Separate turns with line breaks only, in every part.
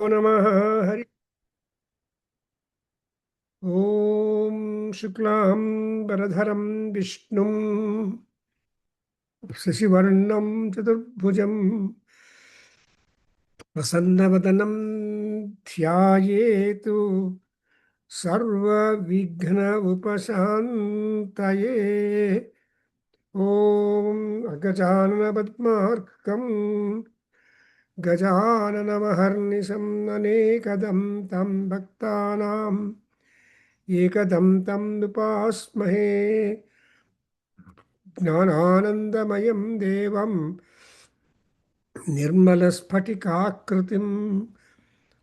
नमः हरि ओम शुक्लां वरधरं विष्णुं शशिवर्णं चतुर्भुजं प्रसन्नवदनं ध्यायेतु सर्वविघ्न उपशान्तये। ॐ अगजाननपद्मार्कं गजाननमहर्निशम् अनेकदं तं भक्तानां एकदं तं उपास्महे। ज्ञानानन्दमयं देवं निर्मलस्फटिकाकृतिम्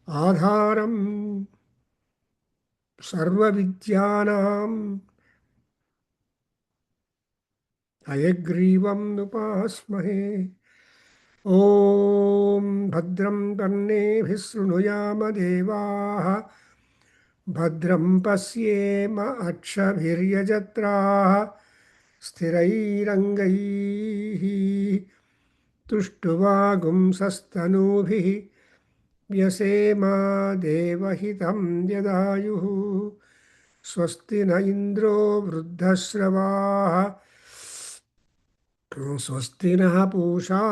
आधारं सर्वविद्यानां हयग्रीवम् उपास्महे। ॐ भद्रं कर्णेभिः शृणुयाम देवाः भद्रं पश्येम अक्षभिर्यजत्राः स्थिरैरङ्गैः तुष्टुवागुंसस्तनूभिः व्यसेम देवहितं यदायुः। स्वस्ति न इन्द्रो वृद्धश्रवाः स्वस्ति नः पूषा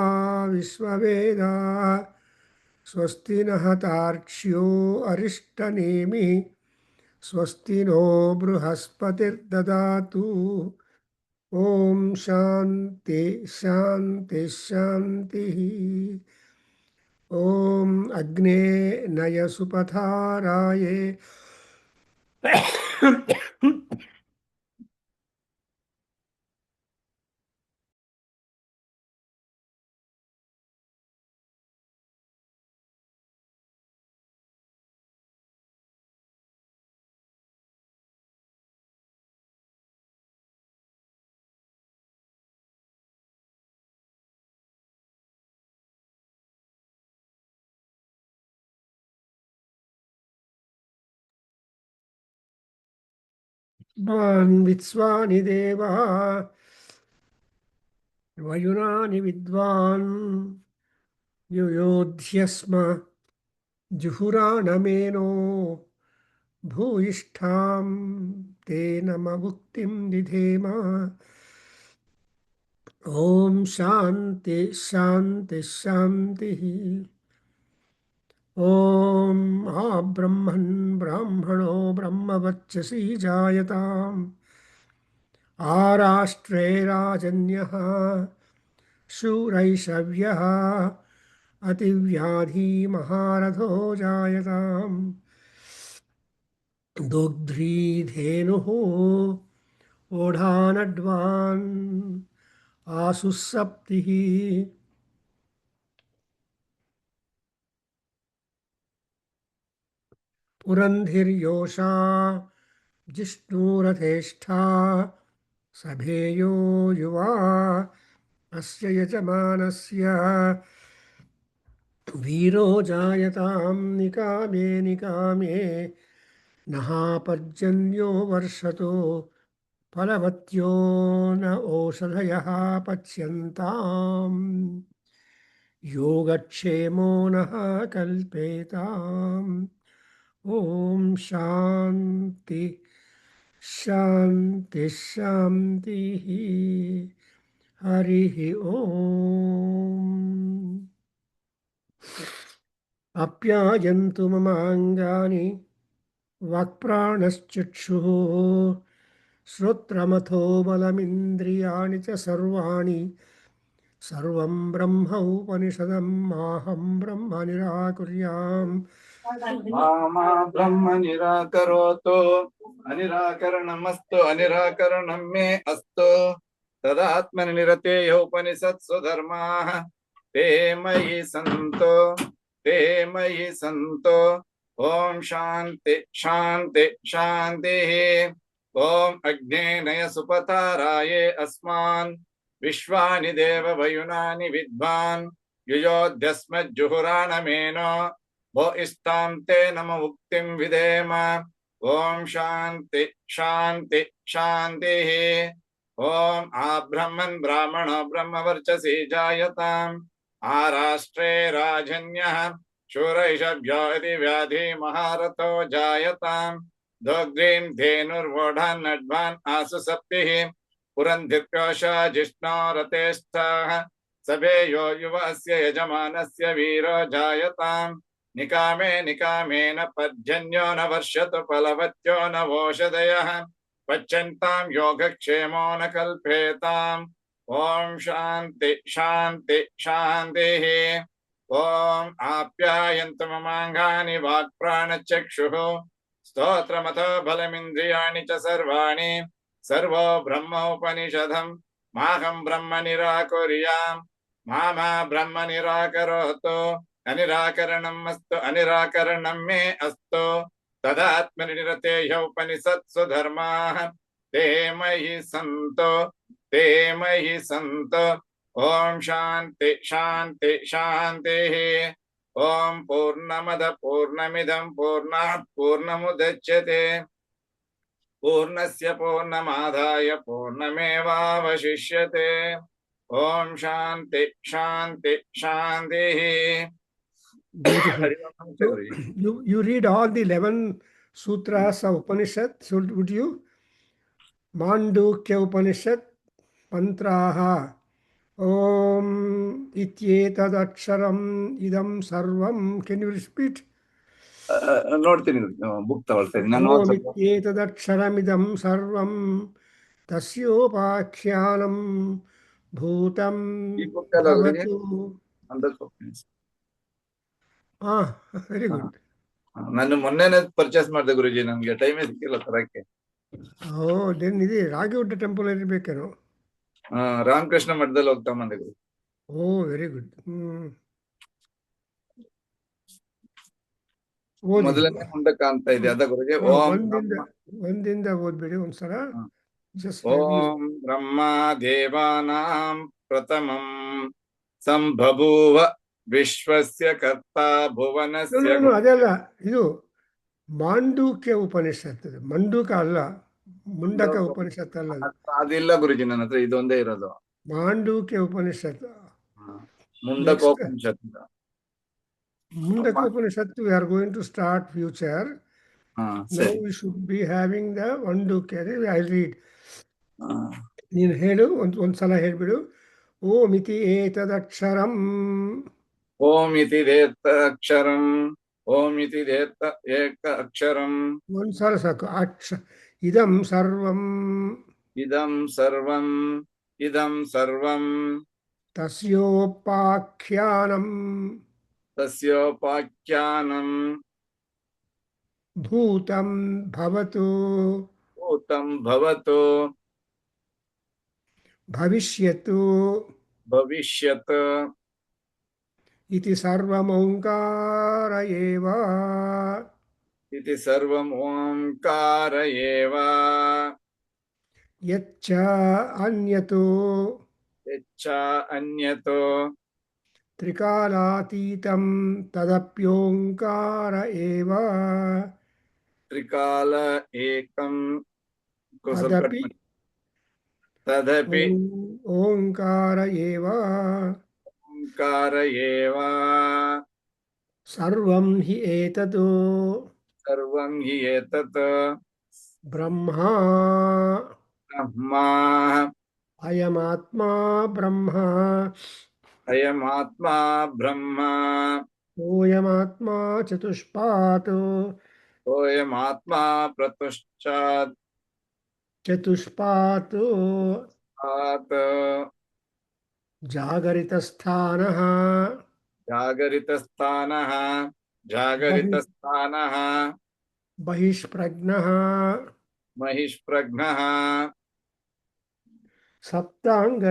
विश्ववेदाः स्वस्ति नः तार्क्ष्यो अरिष्टनेमिः स्वस्ति नो बृहस्पतिर्ददातु। ॐ शान्ति शान्ति शान्तिः। ॐ अग्ने नयसुपथाराये विद्वान् देवा वयुनानि विद्वान् युयोध्यस्म जुहुराणमेनो भूयिष्ठां तेन मुक्तिं दिधेम। ॐ शान्ति शान्ति शान्तिः। ॐ आ ब्रह्मन् ब्राह्मणो ब्रह्मवर्चसी जायताम् आराष्ट्रे राजन्यः शूरैषव्यः अतिव्याधी महारथो जायताम् दुग्ध्री धेनुः ओढानड्वान् आसुसप्तिः पुरन्धिर्योषा जिष्णुरथेष्ठा सभेयो युवा अस्य यजमानस्य वीरो जायतां निकामे निकामे नः पर्जन्यो वर्षतो फलवत्यो न ओषधयः पच्यन्ताम् योगक्षेमो नः कल्पेताम्। ॐ शान्ति शान्ति शान्तिः। हरिः ॐ। आप्यायन्तु ममाङ्गानि वाक्प्राणश्चक्षुः श्रोत्रमथो बलमिन्द्रियाणि च सर्वाणि सर्वं ब्रह्म उपनिषदं माहं ब्रह्म निराकुर्याम्।
मामा ब्रह्म निराकरोतु अनिराकरणमस्तु अनिराकरणं मे अस्तु तदात्मनि निरतेय उपनिषत्सु धर्माः ते मयि सन्तो ओम शांति शांति शान्तिः। ओम अग्नेनय सुपताराये अस्मान् विश्वानि देव वयुनानि विद्वान् युयोध्यस्मज्जुहुराणमेनो वो इष्टां ते नम मुक्तिं विधेम। ओम शांति शांति शान्तिः। ओम आब्रह्मन् ब्राह्मणो ब्रह्मवर्चसी जायताम् आराष्ट्रे राजन्यः शूरैषभ्यो इति व्याधि महारथो जायताम् दोग्ध्रीं धेनुर्वोढान् नड्वान् आसु सप्तिः पुरन्धिर्कोशा जिष्णो रतेष्ठाः सभेयो युवस्य यजमानस्य वीरो जायताम् निकामे निकामेन पर्जन्यो न वर्षतु फलवत्यो न वोषधयः पच्यन्तां योगक्षेमो न कल्पेताम् ओम शांति शांति शांतिः ओम आप्यायन्तु ममाङ्गानि वाक्प्राणचक्षुः स्तोत्रमतो बलमिन्द्रियाणि च सर्वाणि सर्वो ब्रह्मोपनिषदम् माहं ब्रह्म निराकुर्याम् मा ब्रह्म निराकरोतु अनिराकरणम् अस्तु अनिराकरणं मे अस्तु तदात्मनिरतेः उपनिषत्सु धर्माः ते मयि सन्तो ते मयि सन्तो ओम शांति शांति शांतिः ओम पूर्णमद पूर्णमिदं पूर्णात् पूर्णमुदच्यते पूर्णस्य पूर्णमादाय पूर्णमेवावशिष्यते ओम शांति शांति शांतिः
Beautiful. So you read all the 11 sutras of Upanishad. So would you? Mundukhyopanishad mantraha. Om ityetadaksharam idam sarvam. Can you repeat?
ನೋಡ್ತೀನಿ ಬುಕ್ ತಗೊಳ್ತೀನಿ ನಾನು
Om ityetadaksharam idam sarvam tasyopakhyanam bhutam
ಈ ಬುಕ್ ಎಲ್ಲ
bhavatu. Very good.
ನಾನು ಮೊನ್ನೆನೇ purchase ಮಾಡಿದೆ ಗುರುಜಿ, ನಮ್ಗೆ ಟೈಮೇ ಸಿಕ್ಕಿಲ್ಲ ತರಕ್ಕೆ.
ದೆನ್ ಇದೆ ರಾಗಿಗುಡ್ಡ ಟೆಂಪಲ್ ಇರಬೇಕೇನೋ.
ರಾಮಕೃಷ್ಣ ಮಠದಲ್ಲಿ ಹೋಗ್ತಾ ಬಂದೆ ಗುರು.
Very good.
ಮೊದಲನೇ ಮುಂದಕ್ಕ ಅಂತ ಇದೆ ಅದ ಗುರುಜಿ.
ಒಂದಿಂದ ಓದ್ಬೇಡಿ ಒಂದ್ಸಲ.
ಓಂ ಬ್ರಹ್ಮ ದೇವಾನಾಂ ಪ್ರಥಮಂ ಸಂಬಭೂವ ವಿಶ್ವಸ್ಯ ಕರ್ತ ಭುವನಸ್ಯ.
ಅದೆಲ್ಲ ಇದು ಮಾಂಡೂಕ್ಯ ಉಪನಿಷತ್. ಮಂಡೂಕ ಅಲ್ಲ, ಮುಂಡಕ ಉಪನಿಷತ್ ಅಲ್ಲ.
ಅದಿಲ್ಲ ಗುರುಜಿ ನನ್ನ ಹತ್ರ, ಇದೊಂದೇ ಇರೋದು
Mandukya Upanishad.
Mundakopanishad.
Mundaka Upanishad, we are going to start future. Now we should be having the Mandukya. I'll read. ನೀನು ಹೇಳು, ಒಂದ್ಸಲ ಹೇಳ್ಬಿಡು. ಓಂ ಇತಿ ಏತದಕ್ಷರಂ.
ಓಂ ಇತಿ ಏತದಕ್ಷರಂ. ಓಂ ಇತಿ ಏತದಕ್ಷರಂ.
ಒಂದ್ಸಲ ಸಾಕು. ಇದಂ ಸರ್ವಂ.
ಇದಂ ಸರ್ವಂ. ಇದಂ ಸರ್ವಂ.
ತಸ್ಯೋಪಾಖ್ಯಾನಂ.
ತಸ್ಯೋಪಾಖ್ಯಾನಂ.
ಭೂತಂ ಭವತು.
ಭೂತಂ ಭವತು.
ಭವಿಷ್ಯತು.
ಭವಿಷ್ಯತ್.
ಇತಿ ಸರ್ವಂ ಓಂಕಾರ ಏವ.
ಇತಿ ಸರ್ವಂ ಓಂಕಾರ ಏವ.
ಯಚ್ಚ ಅನ್ಯತೋ.
ಯಚ್ಚ ಅನ್ಯತೋ.
ತ್ರಿಕಾಲಾತೀತಂ ತದಪ್ಯೋಂಕಾರ ಏವ.
ತ್ರಿಕಾಲ ಏಕಂ.
ತದಪಿ ಓಂಕಾರ ಏವ.
ಓಂಕಾರ ಏವ.
ಸರ್ವಂ ಹಿ ಏತತ್.
ಸರ್ವಂ ಹಿ ಏತತ್.
ಬ್ರಹ್ಮ.
ಬ್ರಹ್ಮ.
ಅಯಮಾತ್ಮ ಬ್ರಹ್ಮ.
ಅಯಮಾತ್ಮ ಬ್ರಹ್ಮ.
ಓಯಮಾತ್ಮ ಚತುಷ್ಪಾತ್.
ಓಯಮಾತ್ಮ ಪ್ರತುಶ್ಚಾತ್.
ಚತುಷ್ಪಾತ್. ಜಾಗರಿತಸ್ಥಾನಃ.
ಜಾಗರಿತಸ್ಥಾನಃ. ಜಾಗರಿತಸ್ಥಾನಃ.
ಬಹಿಷ್ಪ್ರಜ್ಞಃ.
ಮಹಿಷ್ಪ್ರಜ್ಞಃ.
ಸಪ್ತಾಂಗ.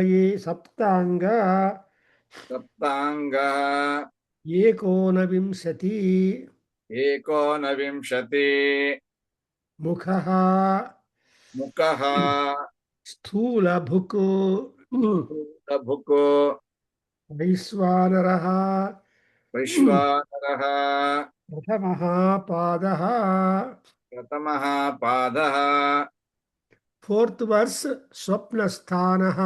ಸಪ್ತಾಂಗ.
ಏಕೋನವಿಂಶತಿ.
ಏಕೋನವಿಂಶತಿ.
ಮುಖಃ.
ಮುಖಃ.
ಸ್ಥೂಲಭುಕ್.
ಭುಕ್.
ವೈಶ್ವಾನರಃ.
ವೈಶ್ವಾನರಃ.
ಪ್ರಥಮಃ ಪಾದಃ.
ಪ್ರಥಮಃ ಪಾದಃ.
Fourth verse ಸ್ವಪ್ನಸ್ಥಾನಃ.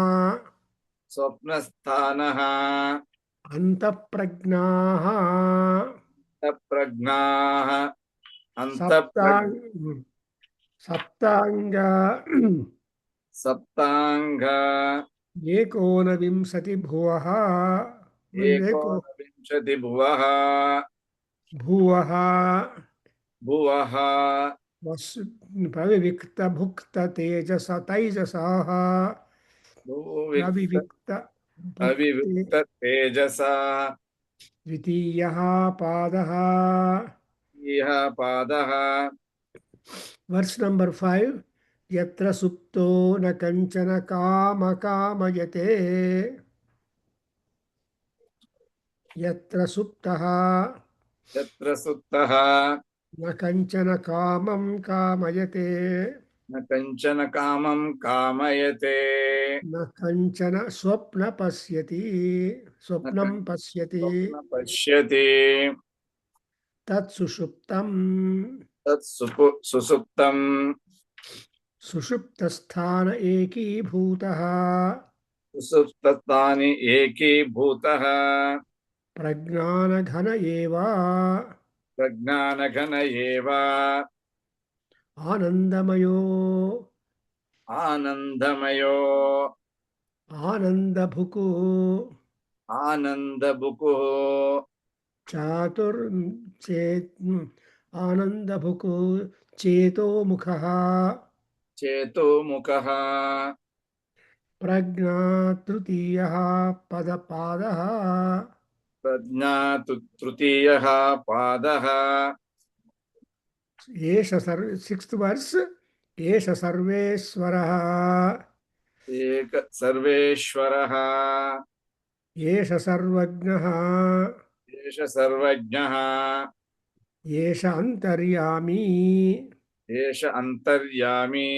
ಸ್ವಪ್ನಸ್ಥಾನಃ.
ಅಂತಃಪ್ರಜ್ಞಾಃ.
प्रज्ञाः
सप्तांग
सप्तांग
एकोनविंशति भुवः
एकोनविंशति भुवः
भुवः
भुवः
प्रविविक्त भुक्त तेजस तैजसः
भूविक्त
प्रविविक्त भुक्ते
अविविक्त तेजसा
द्वितीयः पादः
इह पादः
वर्ष नंबर 5 यत्र सुप्तो न कंचन काम कामयते यत्र सुप्तः
यत्र सुप्तः
न कंचन कामं कामयते
न कञ्चन कामं कामयते
न कंचन स्वप्न पश्यति
न
स्वप्नं पश्यति
कञ्चन पश्यति
तत्सुषुप्तम्
तत् सुसुप्तम्
सुषुप्तस्थान एकीभूतः
सुसुप्तस्थानि एकीभूतः
प्रज्ञानघन एव
प्रज्ञानघन एव
आनन्दमयो
आनन्दमयो
आनन्दभुको
आनन्दबुकुः
चातुर्चेत् आनन्दभुको चेतोमुखः
चेतोमुखः
प्रज्ञा तृतीयः पदपादः
प्रज्ञा तृतीयः पादः
एष सिक्स्थ वर्ष एष सर्वेश्वरः
एक सर्वेश्वरः
एष सर्वज्ञः
एष सर्वज्ञः
एष अन्तर्यामी
एष अन्तर्यामी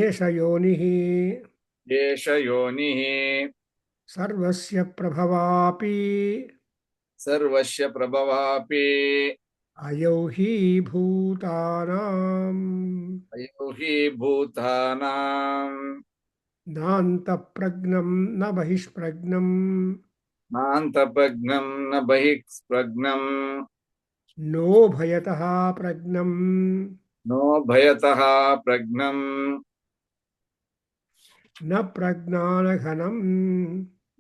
एष योनिः
एष योनिः
सर्वस्य प्रभवापि
सर्वस्य प्रभवापि
अयौ हि भूतानाम्
अयो हि भूतानां
नान्तप्रज्ञं न बहिष्प्रज्ञम्
नान्तप्रज्ञं न बहिःप्रज्ञम्
नो भयतः प्रज्ञम्
नो भयतः प्रज्ञम्
न प्रज्ञानघनम्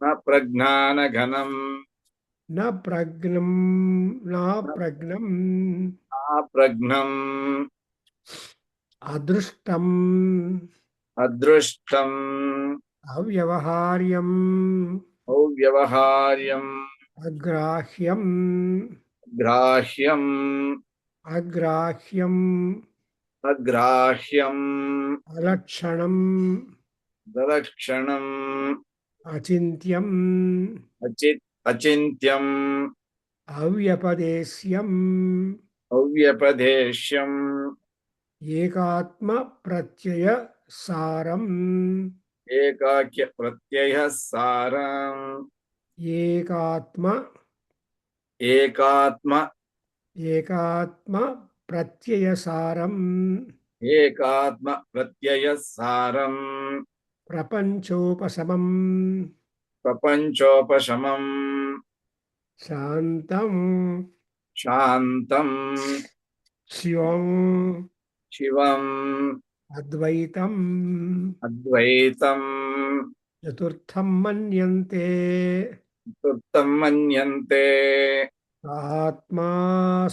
न प्रज्ञानघनम्
न प्रज्ञम् न प्रज्ञम्
प्रज्ञम्
अदृष्टम्
अदृष्टम्
अव्यवहार्यम्
अव्यवहार्यम्
अग्राह्यम्
ग्राह्यम्
अग्राह्यम्
अग्राह्यम्
अलक्षणम्
दलक्षणम्
अचिन्त्यम्
अचिन्त्यम्
अव्यपदेश्यम्
अव्यपदेश्यम्
एकात्म प्रत्यय सारम्
एकाक्य प्रत्ययः सारम्
एकात्म
एकात्म
एकात्म प्रत्यय सारम्
एकात्म प्रत्ययः सारम्
प्रपंचोपशमम्
प्रपञ्चोपशमम्
शान्तम्
शान्तम्
शिवम्
शिवम्
अद्वैतम्
अद्वैतम्
चतुर्थं मन्यन्ते
चतुर्थं मन्यन्ते
आत्मा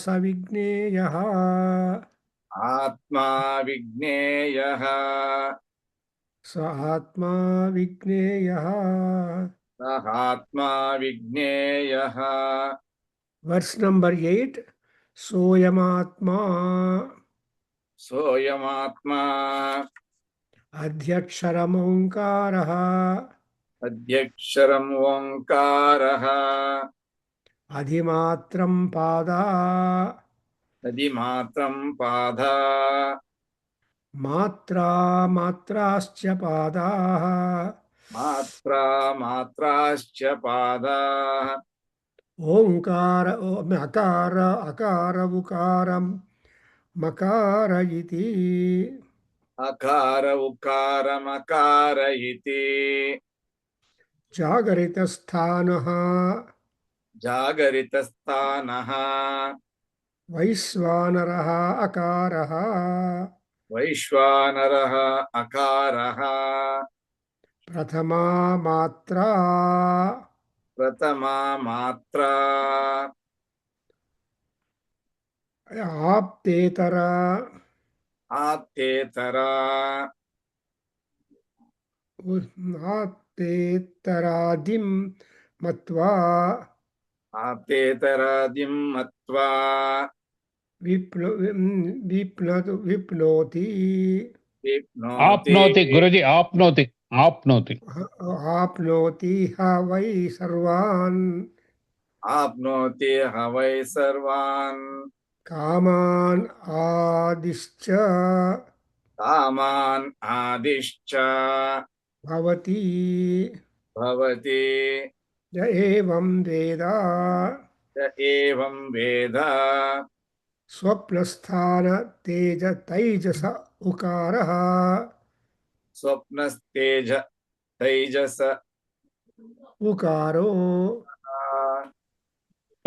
स विज्ञेयः
आत्मा विज्ञेयः
स आत्मा विज्ञेयः
सः आत्मा विज्ञेयः
वर्ष नंबर 8 सोयमात्मा
सोऽयमात्मा
अध्यक्षरमोङ्कारः
अध्यक्षरम् ओङ्कारः
अधिमात्रं पादा
तदिमात्रं पादा
मात्रा मात्राश्च पादाः
मात्रा मात्राश्च पादाः
ओङ्कार अकार अकार उकारं मकार इति
अकार उकारमकार इति
जागरितस्थानः
Jagaritastanah.
Vaishvanaraha akaraha.
Vaishvanaraha akaraha.
Prathama matra.
Pratama matra.
Aptetara.
Atetara.
Aptetaradim matva.
Atetaradim matva.
Vipnoti.
Vipnoti.
Apnoti, Guruji, apnoti, apnoti.
Apnoti ha vai sarvan.
Apnoti havai sarvan.
Kaman adischa.
Taman adischa.
Bhavati.
Bhavati.
Ya evam veda.
Ya evam veda.
Swapnasthana teja taijasa ukaraha.
Swapnasteja taijasa.
Ukaro.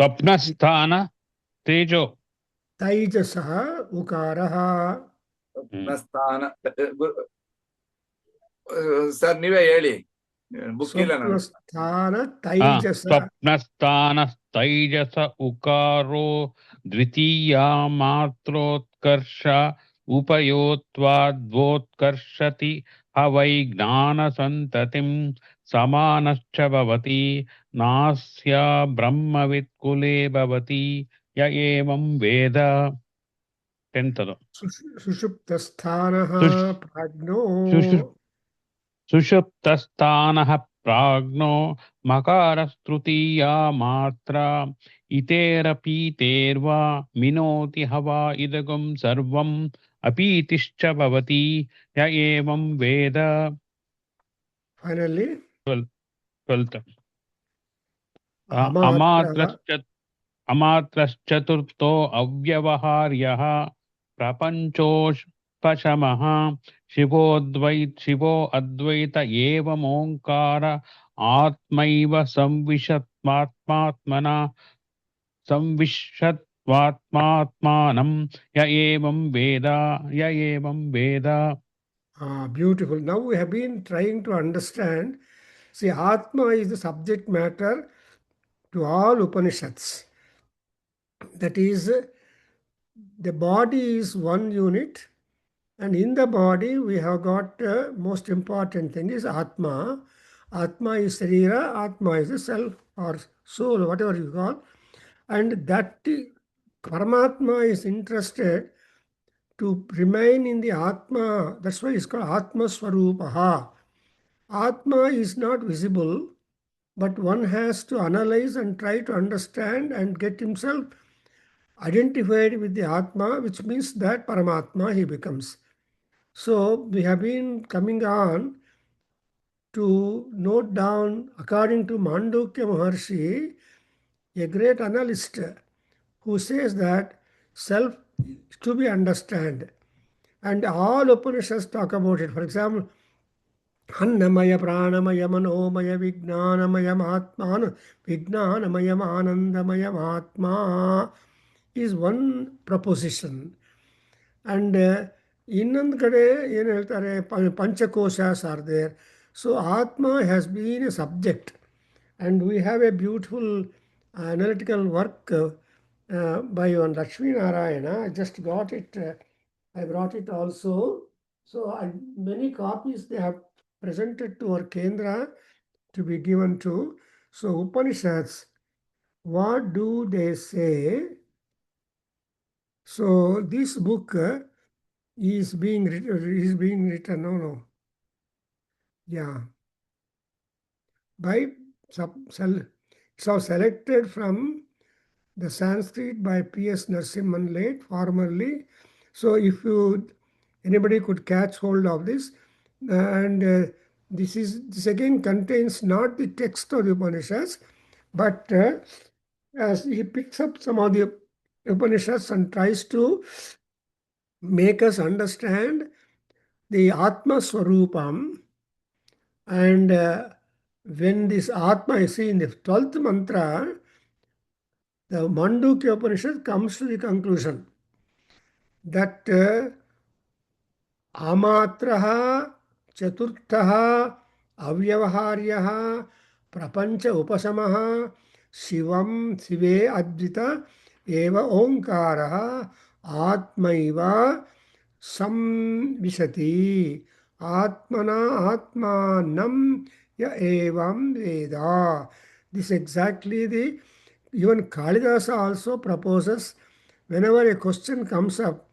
Swapnasthana, tejo.
Taijasa ukaraha.
Swapnasthana. Sir, ನೀವೇ ಹೇಳಿ book ಇಲ್ಲ ನಾನು.
Swapnasthana taijasa.
Swapnasthana, taijasa, ukaro, dvitiya, matroৎkarsha, upayotvad-vodkarshati, havai gnana santatim, samanascha bhavati, nasya brahmavid kule bhavati, ya evam veda. 10th.
Sushuptasthanaha prajno.
सुषुप्तस्थानः प्राज्ञो मकारस्तृतीया मात्रा इतेरपीतेर्वा मिनोति हवा इदगुं सर्वम् अपीतिश्च भवति य एवं वेद.
Finally,
12th.
amatra.
अमात्रश्चतुर्थो अव्यवहार्यः प्रपञ्चोपशमः शिवो अद्वैत एवमोङ्कार आत्मैव संविशत्वात्मात्मानं य एवं वेद.
Beautiful. Now we have been trying to understand. See, Atma is the subject matter to all Upanishads. That is, the body is one unit, and in the body we have got most important thing is Atma. Atma is Sarira, Atma is the self or soul, whatever you call. And that Paramatma is interested to remain in the Atma. That's why it's called Atma Swarupaha. Atma is not visible, but one has to analyze and try to understand and get himself identified with the Atma, which means that Paramatma he becomes. So we have been coming on to note down, according to Mundukhya Maharshi, a great analyst who says that self is to be understood. And all Upanishads talk about it. For example, Annamaya, Pranamaya, Manomaya, Vijnanamaya, Vijnanamaya, Anandamaya, Atma is one proposition. And ಇನ್ನೊಂದು ಕಡೆ ಏನು ಹೇಳ್ತಾರೆ ಪಂಚಕೋಶಸ್ are there. So ಆತ್ಮ has been a subject and we have a beautiful analytical work by one Lakshmi Narayana. I just got it. I brought it also. So many copies they have presented to our Kendra to be given to. So Upanishads, what do they say? So this book is being written. No. Yeah. By so selected from the Sanskrit by P.S. Narasimhan late, formerly. So if anybody could catch hold of this, and this again contains not the text of the Upanishads, but as he picks up some of the Upanishads and tries to make us understand the Atma Swarupam. And when this Atma is seen in the 12th mantra, The Mundukhyopanishad comes to the conclusion that Amatraha Chaturthaha Avyavaharyaha Prapancha Upasamaha Shivam Sive Advita Eva Omkaraha Atmaiva Samvishati Atmana Atmanam Ya Evam Veda. This is exactly the even Kalidasa also proposes whenever a question comes up,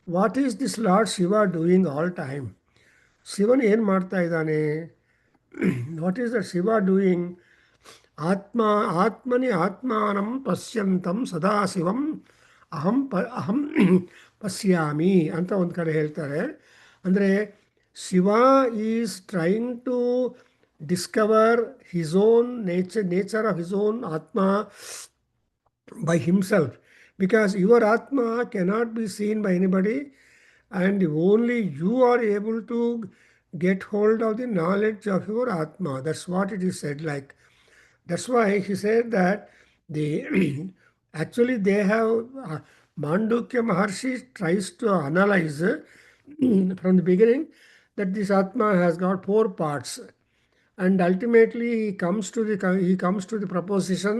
what is this Lord Shiva doing all time? Shivan ಏನು ಮಾಡ್ತಾ ಇದ್ದಾನೆ? What is that Shiva doing? ಆತ್ಮನಿ ಆತ್ಮಾನಂ ಪಶ್ಯಂತಂ ಸದಾಶಿವಂ ಅಹಂ ಪಶ್ಯಾಮಿ ಅಂತ ಒಂದು ಕಡೆ ಹೇಳ್ತಾರೆ. ಅಂದರೆ Shiva is trying to discover his own nature of his own Atma by himself, because your Atma cannot be seen by anybody, and only you are able to get hold of the knowledge of your Atma. That's what it is said like. That's why he said that actually they have Mandukya Maharshi tries to analyze from the beginning that this Atma has got 4 parts, and ultimately he comes to the proposition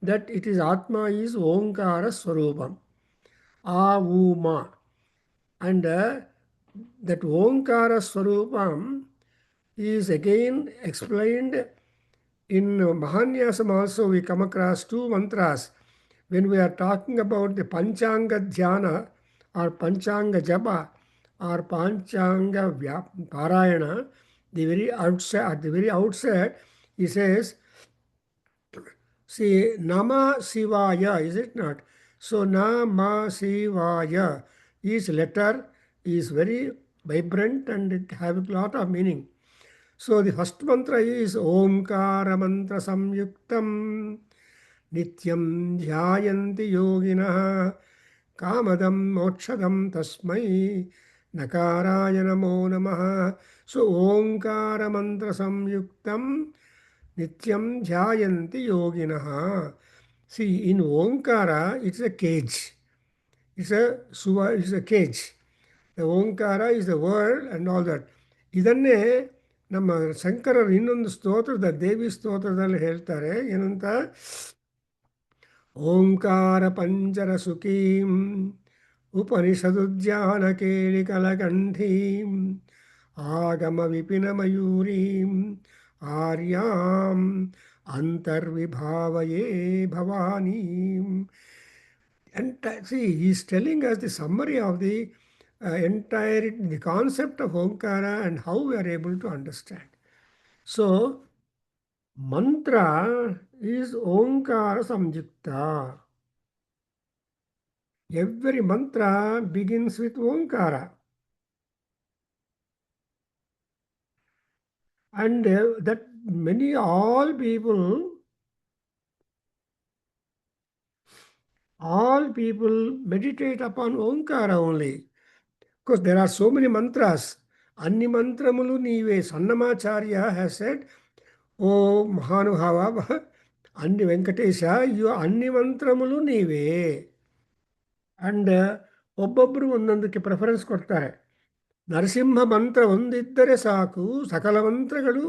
that it is Atma is Omkara Swarupam, Avuma, and that Omkara Swarupam is again explained in Mahanyasam. Also we come across 2 mantras when we are talking about the Panchanga Dhyana or Panchanga Japa or Panchanga Parayana. At the very outset, he says, see, Nama Shivaya, is it not? So, Nama Shivaya, each letter is very vibrant and it has a lot of meaning. So, the first mantra is Omkara Mantra Samyuktam Nityam Dhyayanti Yoginaha Kamadam Mokshadam Tasmai Nakaraya Namo Namaha. So, Omkara Mantra Samyuktam Nityam Dhyayanti Yoginaha. See, in Omkara, it's a cage. It's a cage. The Omkara is the world and all that. ಇದನ್ನೇ ನಮ್ಮ ಶಂಕರರು ಇನ್ನೊಂದು ಸ್ತೋತ್ರದ ದೇವಿ ಸ್ತೋತ್ರದಲ್ಲಿ ಹೇಳ್ತಾರೆ. ಏನಂತ? ಓಂಕಾರ ಪಂಚರ ಸುಖೀಂ ಉಪನಿಷದುದ್ಯಾನ ಕೇಳಿಕಲಕಂಠೀಂ ಆಗಮ ವಿಪಿನ ಮಯೂರೀಂ ಆರ್ಯಾಂ ಅಂತರ್ವಿಭಾವಯೇ ಭವಾನೀಂ. And see, he is telling us the summary of the the concept of Omkara and how we are able to understand. So, mantra is Omkara Samyukta. Every mantra begins with Omkara. And that all people meditate upon Omkara only. Because there are so many mantras. Anni mantramulu nive. Sannamacharya has said, Oh Mahanuhava, Anni Venkatesha, you Anni mantramulu nive. And ಒಬ್ಬೊಬ್ಬರು ಒಂದೊಂದಕ್ಕೆ preference ಕೊಡ್ತಾರೆ. ನರಸಿಂಹ ಮಂತ್ರ ಒಂದಿದ್ದರೆ ಸಾಕು, ಸಕಲ ಮಂತ್ರಗಳು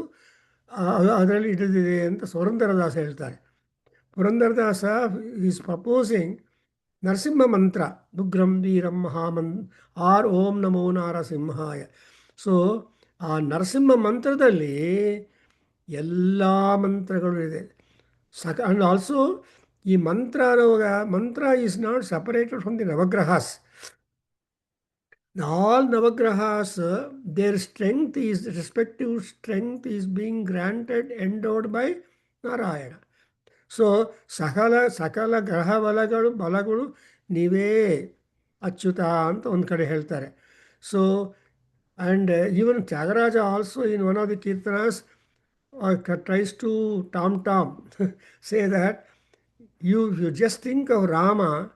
ಅದರಲ್ಲಿ ಹಿಡಿದಿದೆ ಅಂತ ಪುರಂದರದಾಸ ಹೇಳ್ತಾರೆ. ಪುರಂದರದಾಸ ಈಸ್ ಪ್ರಪೋಸಿಂಗ್ ನರಸಿಂಹ ಮಂತ್ರ, ದುಗ್ರಂ ವೀರಂ ಆರ್ ಓಂ ನಮೋ ನಾರಸಿಂಹಾಯ. ಸೊ ಆ ನರಸಿಂಹ ಮಂತ್ರದಲ್ಲಿ ಎಲ್ಲ ಮಂತ್ರಗಳು ಇದೆ. ಅಂಡ್ ಆಲ್ಸೋ ಈ mantra is not separated from the navagrahas. All navagrahas, their respective strength is being granted, endowed by Narayana. So, sakala graha balagulu nive achyuta anta ಒಂದು ಕಡೆ ಹೇಳ್ತಾರೆ. So, and even Tyagaraja also in one of the kirtanas tries to tom say that you just think of Rama,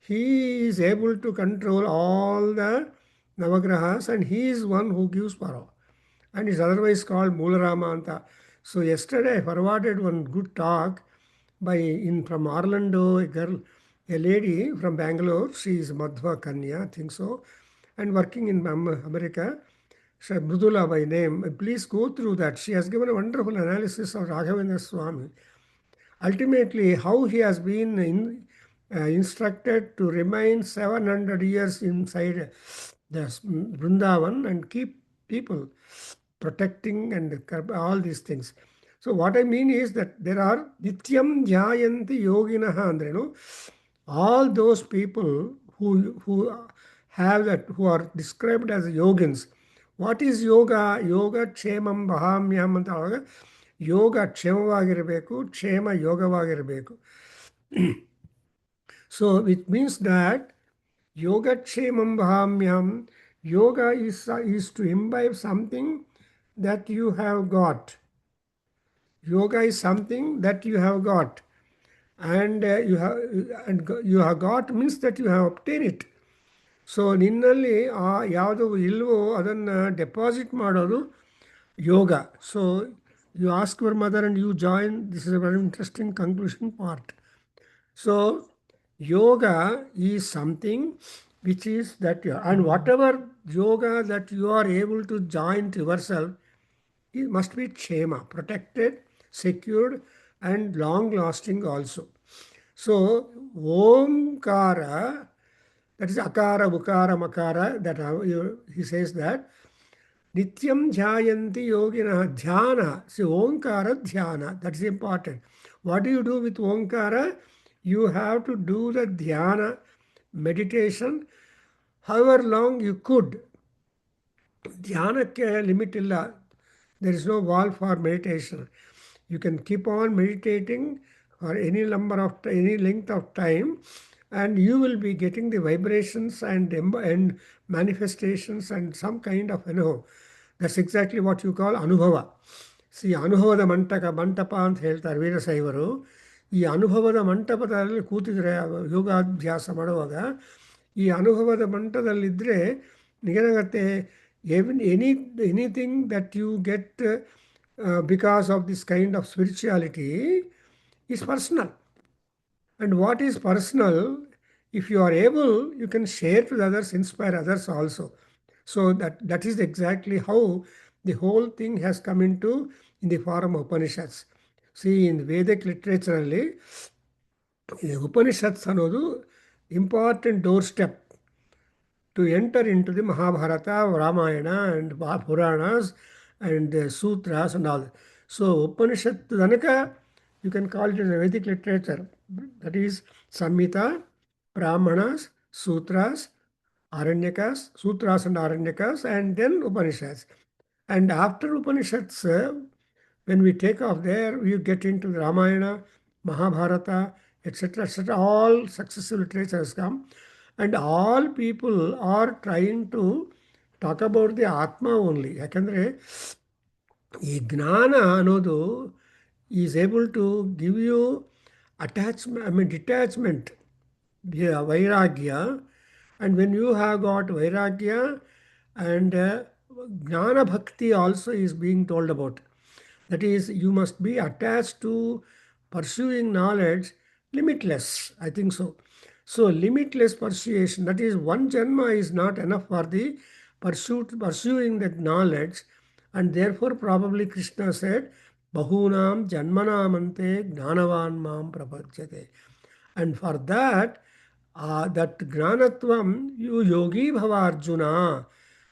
he is able to control all the navagrahas and he is one who gives power, and is otherwise called Moolarama anta. So yesterday I forwarded one good talk from Orlando, a lady from Bangalore. She is Madhva Kanya, I think so, and working in America. Mridula by name. Please go through that. She has given a wonderful analysis of Raghavendra Swami. Ultimately, how he has been instructed to remain 700 years inside the Vrindavan and keep people protecting and all these things. So what I mean is that there are Nityam Jhayanti Yoginaha, and all those people who have that, who are described as yogins. What is yoga? Yoga ಕ್ಷೇಮಂ ವಹಾಮ್ಯಂ ಅಂತ ಹೇಳುವಾಗ ಯೋಗ ಕ್ಷೇಮವಾಗಿರಬೇಕು, ಕ್ಷೇಮ ಯೋಗವಾಗಿರಬೇಕು. So it means that yoga kshamam vahamyam, yoga is to imbibe something that you have got. Yoga is something that you have got, and you have got means that you have obtained it. So ನಿನ್ನಲ್ಲಿ ಯಾವುದು ಇಲ್ವೋ ಅದನ್ನು deposit ಮಾಡೋದು ಯೋಗ. So you ask your mother and you join. This is a very interesting conclusion part. So yoga is something which is that and whatever yoga that you are able to join to yourself, it must be kshema, protected, secured, and long lasting also. So omkara, that is akara, ukara, makara, that he says that Nityam Jhayanti Yogina Dhyana. See, Omkara Dhyana. That's important. What do you do with Omkara? You have to do the Dhyana meditation however long you could. Dhyanakya limit illa. There is no wall for meditation. You can keep on meditating for any length of time, and you will be getting the vibrations and manifestations and some kind of, that's exactly what you call ಅನುಭವ. C ಅನುಭವದ ಮಂಟಪ ಅಂತ ಹೇಳ್ತಾರೆ ವೀರಶೈವರು. ಈ ಅನುಭವದ ಮಂಟಪದಲ್ಲಿ ಕೂತಿದ್ರೆ ಯೋಗಾಭ್ಯಾಸ ಮಾಡುವಾಗ ಈ ಅನುಭವದ ಮಂಟಪದಲ್ಲಿದ್ದರೆ ಏನಾಗುತ್ತೆ, anything that you get because of this kind of spirituality is personal. And what is personal, if you are able, you can share with others, inspire others also. So that is exactly how the whole thing has come into in the form of Upanishads. See, in Vedic literature, the Upanishads ಅನ್ನೋದು important doorstep to enter into the Mahabharata, Ramayana, and Puranas, and Sutras and all. So Upanishad Danaka, you can call it as a Vedic literature. That is Samhita, Brahmanas, Sutras, Aranyakas, Sutras and Aranyakas, and then Upanishads. And after Upanishads, when we take off there, we get into the Ramayana, Mahabharata, etc., etc. All successive literatures come, and all people are trying to talk about the Atma only. ಯಾಕಂದರೆ ಈ ಜ್ಞಾನ ಅನ್ನೋದು is able to give you detachment, vairagya. And when you have got vairagya, and gnana bhakti also is being told about. That is, you must be attached to pursuing knowledge limitless. I think so. So limitless persuasion, that is, one janma is not enough for the pursuing that knowledge. And therefore probably Krishna said, Bahunam janmanamante gnanavan mam prapajyate. And for that, that gnanatvam, you yogi bhava Arjuna,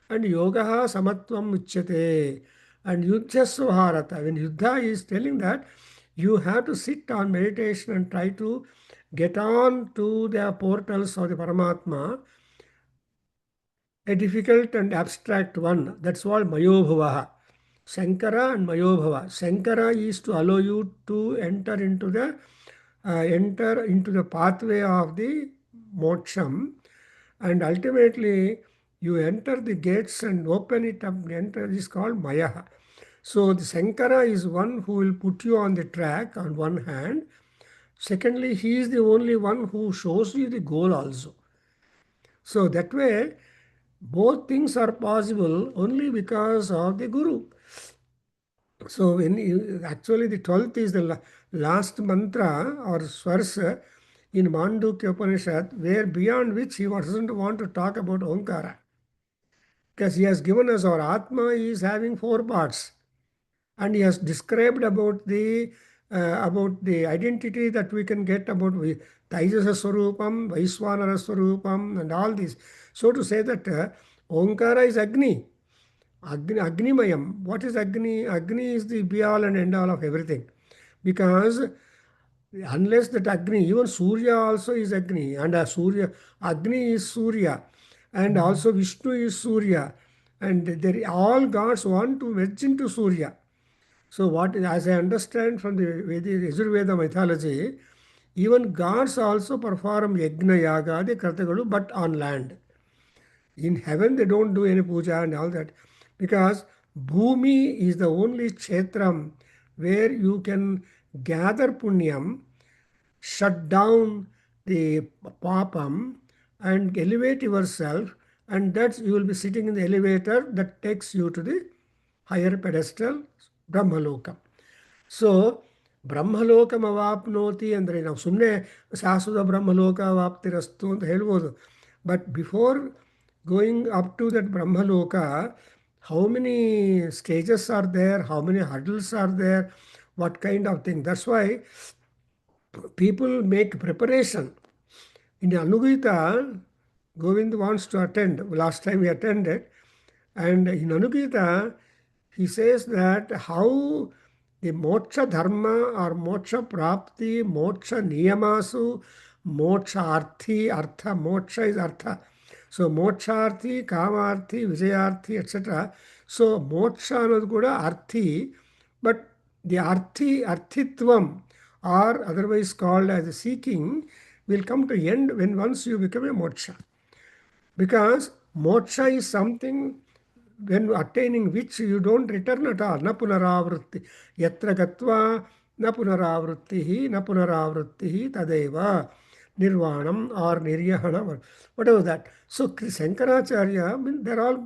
and yogaha samatvam uchyate, and yudhyasva bharata. When Yuddha is telling that, you have to sit on meditation and try to get on to the portals of the Paramatma, a difficult and abstract one. That's called Mayobhavaha. Shankara and Mayobhava. Shankara is to allow you to enter into the pathway of the moksham, and ultimately you enter the gates and open it up and enter. This is called Mayaha. So the Shankara is one who will put you on the track on one hand. Secondly, he is the only one who shows you the goal also. So that way, both things are possible only because of the Guru. So when actually the 12th is the last mantra or verse in Mundukhyopanishad, where beyond which he doesn't want to talk about Omkara. Because he has given us our Atma is having four parts. And he has described about the identity that we can get about Taijasa Swarupam, Vaiswanara Swarupam, and all this. So to say that Omkara is Agni. Agnimayam. What is Agni? Agni is the be all and end all of everything. Because unless that Agni, even Surya also is Agni, and Agni is Surya, and also Vishnu is Surya, and all gods want to merge into Surya. So what, as I understand from the Yajurveda mythology, even gods also perform Yajna Yaga, the Kartagalu, but on land. In heaven, they don't do any puja and all that, because Bhumi is the only kshetram where you can gather punyam, shut down the papam, and elevate yourself, and that's you will be sitting in the elevator that takes you to the higher pedestal, Brahmaloka. So ಬ್ರಹ್ಮಲೋಕಂ ಅವಾಪ್ನೋತಿ ಅಂದರೆ ನಾವು ಸುಮ್ಮನೆ ಶಾಶ್ವತ ಬ್ರಹ್ಮಲೋಕ ಅವಾಪ್ತಿರಸ್ತು ಅಂತ ಹೇಳ್ಬೋದು. But before going up to that Brahmaloka, how many stages are there, how many hurdles are there, what kind of thing. That's why people make preparation. In Anugita, Govind wants to attend. Last time he attended. And in Anugita, he says that how the moksha dharma or moksha prapti, moksha niyamasu, moksha arthi, artha, moksha is artha. So moksharthi, kamarthi, vijayarthi, etc. So moksha ಅನ್ನೋದು ಕೂಡ ಅರ್ಥಿ, but the arthitvam, or otherwise called as seeking, will come to end when once you become a moksha. Because moksha is something when attaining which you don't return at all. Na punaravritti. Yatra gatva na punaravrittihi, na punaravrittihi tadeva. Nirvanam or niryahana, whatever that. So Shankaracharya, they're all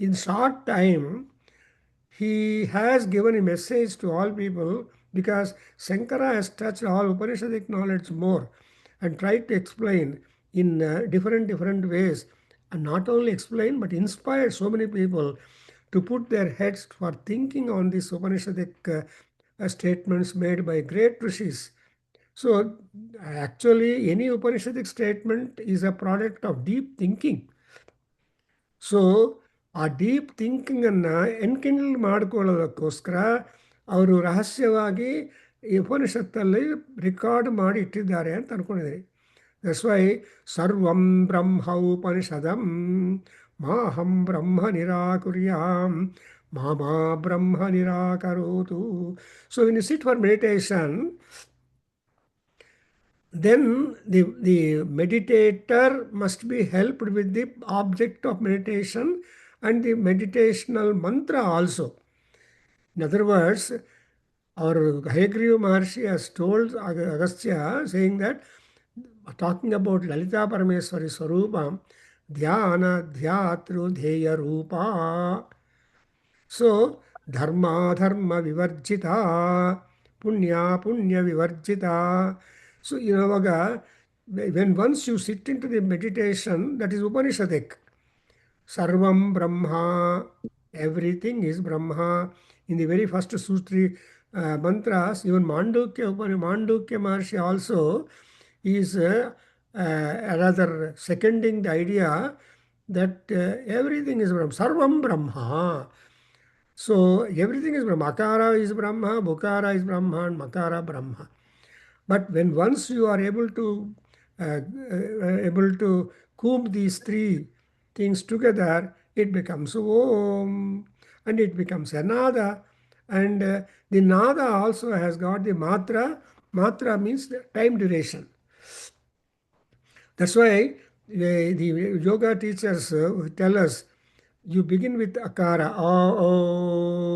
in short time, he has given a message to all people, because Shankara has touched all Upanishadic knowledge more and tried to explain in different ways, and not only explain but inspired so many people to put their heads for thinking on these Upanishadic statements made by great rishis. So actually any Upanishadic statement is a product of deep thinking. So ಆ deep ಥಿಂಕಿಂಗನ್ನು ಎನ್ಕಿಂಡಲ್ ಮಾಡ್ಕೊಳ್ಳೋದಕ್ಕೋಸ್ಕರ ಅವರು ರಹಸ್ಯವಾಗಿ ಈ ಉಪನಿಷತ್ತಲ್ಲಿ record ಮಾಡಿ ಇಟ್ಟಿದ್ದಾರೆ ಅಂತ ಅಂದ್ಕೊಂಡಿದ್ದೀನಿ. That's why ಸರ್ವಂ ಬ್ರಹ್ಮ ಉಪನಿಷದಂ ಮಾಹಂ ಬ್ರಹ್ಮ ನಿರಾಕುರ್ಯಾಂ ಮಾಮಾ ಬ್ರಹ್ಮ ನಿರಾಕರೋತು. So when you sit for meditation, then the meditator must be helped with the object of meditation and the meditational mantra also. In other words, our Hayagriva Maharshi has told Agastya, saying that, talking about Lalita Parameswari Swarupa, Dhyana Dhyatru Dheya Rupa. So, Dharma Dharma Vivarjita, Punya Punya Vivarjita. So, when once you sit into the meditation, that is Upanishadic. Sarvam Brahma, everything is Brahma. In the very first Sutri mantras, even Mundukhya Maharshi also is rather seconding the idea that everything is Brahma. Sarvam Brahma. So, everything is Brahma. Akara is Brahma, Bukara is Brahma, and Makara Brahma. But when once you are able to comb these three things together, it becomes Om, and it becomes a Nada. And the Nada also has got the Matra. Matra means the time duration. That's why the yoga teachers tell us, you begin with Akara. Om.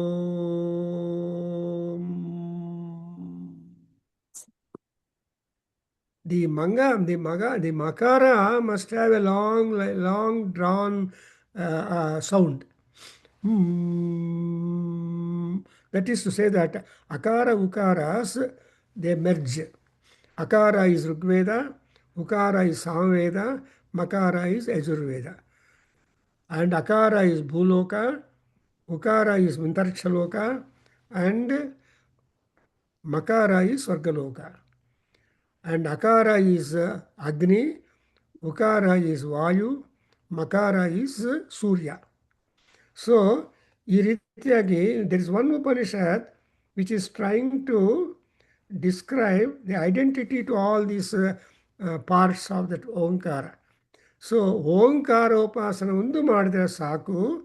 The Makara must have a long drawn sound. That is to say that Akara, Ukaras, they merge. Akara is Rigveda, Ukara is Samveda, Makara is Yajurveda. And Akara is Bhuloka, Ukara is Mintarikshaloka, and Makara is Swargaloka. And Akara is Agni, Ukara is Vayu, Makara is Surya. So, there is one Upanishad which is trying to describe the identity to all these parts of that Omkara. So, Omkara Upasana undu madidre saku,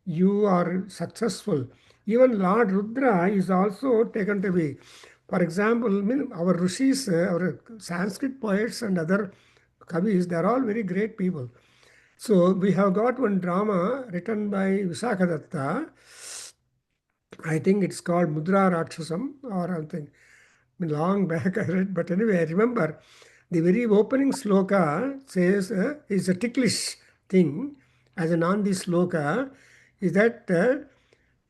you are successful. Even Lord Rudra is also taken to be. For example, our Rishis, our Sanskrit poets and other Kavis, they are all very great people. So we have got one drama written by Visakadatta. I think it's called Mudra Rakshasam or something. Long back I read, but anyway, I remember the very opening sloka says, is a ticklish thing as an on this sloka, is that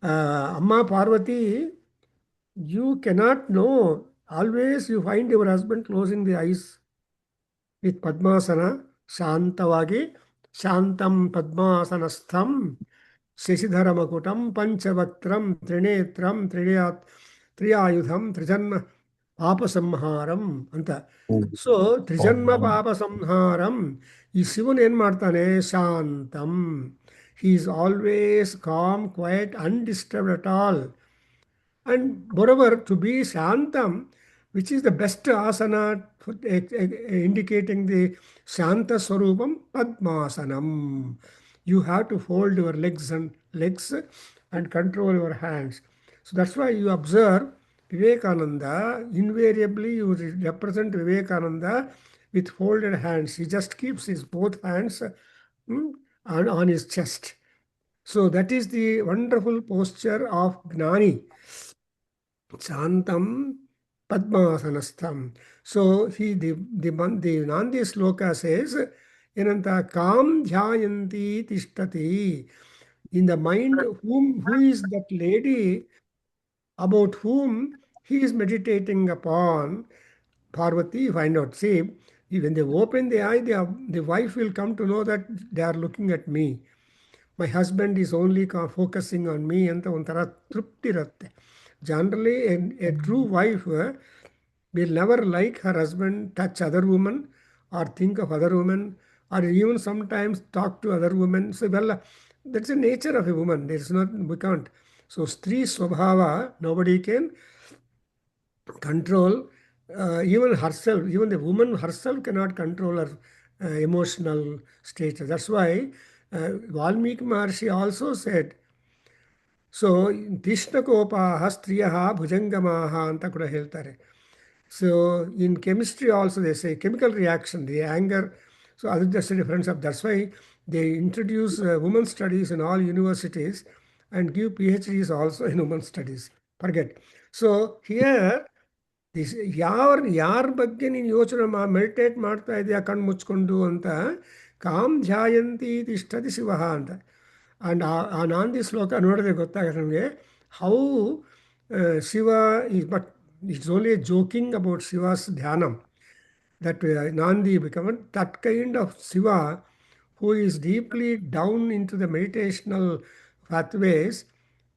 Amma Parvati, you cannot know. Always you find your husband closing the eyes with Padmasana, Shantavagi, Shantam Padmasanastham, Sheshidharamakutam, Panchavaktram, Trinetram, Triyayudham, Trijanma Papasamharam anta. So, Trijanma Papasamharam, ಈ ಶಿವನ್ ಏನು ಮಾಡ್ತಾನೆ ಶಾಂತಂ. He is always calm, quiet, undisturbed at all. And moreover, to be Shantam, which is the best asana for indicating the Shanta Swarupam, Padmasanam. You have to fold your legs and control your hands. So that's why you observe Vivekananda, invariably you represent Vivekananda with folded hands. He just keeps his both hands on his chest. So that is the wonderful posture of Gnani. Chantam Padmasanastham. So the Nandi sloka says, Enanta Kam Dhyayanti Tishtati. In the mind, who is that lady about whom he is meditating upon? Parvati, find out. See, when they open the eye, the wife will come to know that they are looking at me. My husband is only focusing on me and ontara trupti ratte. Generally, a true wife will never like her husband touch other women or think of other women or even sometimes talk to other women. So, well, that's the nature of a woman. There is not, we can't. So, Stri Swabhava, nobody can control. Even herself, even the woman herself cannot control her emotional state. That's why Valmiki Maharshi also said, so Tishnakopah Striyaha Bhujangamaha anta kuda heltare. So in chemistry also they say chemical reaction, the anger. So other just a difference of, that's why they introduce women studies in all universities and give PhDs also in women studies. Forget. So here, this ಯಾರ ಬಗ್ಗೆ ನೀನು ಯೋಚನೆ meditate ಮಾಡ್ತಾ ಇದೆಯಾ ಕಣ್ಣು ಮುಚ್ಕೊಂಡು ಅಂತ, com ಧ್ಯಾಯಂತಿ ತಿಷ್ಠತಿ Shiva ಅಂತ. ಆ್ಯಂಡ್ ಆ ನಾಂದಿ ಶ್ಲೋಕ ನೋಡಿದ್ರೆ ಗೊತ್ತಾಗುತ್ತೆ ನಮಗೆ how Shiva is, but it's only joking about Shiva's dhyanam. That Nandi become that kind of Shiva who is deeply down into the meditational pathways,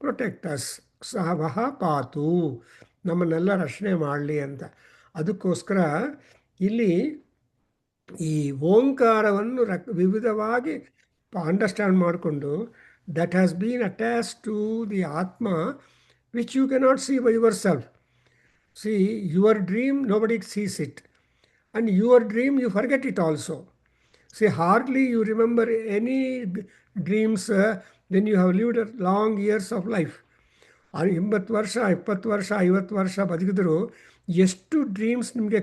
protect us. Savaha Patu. ನಮ್ಮನ್ನೆಲ್ಲ ರಕ್ಷಣೆ ಮಾಡಲಿ ಅಂತ. ಅದಕ್ಕೋಸ್ಕರ ಇಲ್ಲಿ ಈ ಓಂಕಾರವನ್ನು ವಿವಿಧವಾಗಿ ಅಂಡರ್ಸ್ಟ್ಯಾಂಡ್ ಮಾಡಿಕೊಂಡು, that has been attach to the atma which you cannot see by yourself. See your dream, nobody sees it. And your dream, you forget it also. See, hardly you remember any dreams when you have lived long years of life. 80 ವರ್ಷ 20 ವರ್ಷ 50 ವರ್ಷ ಬದುಕಿದ್ರು ಎಷ್ಟು dreams ನಿಮಗೆ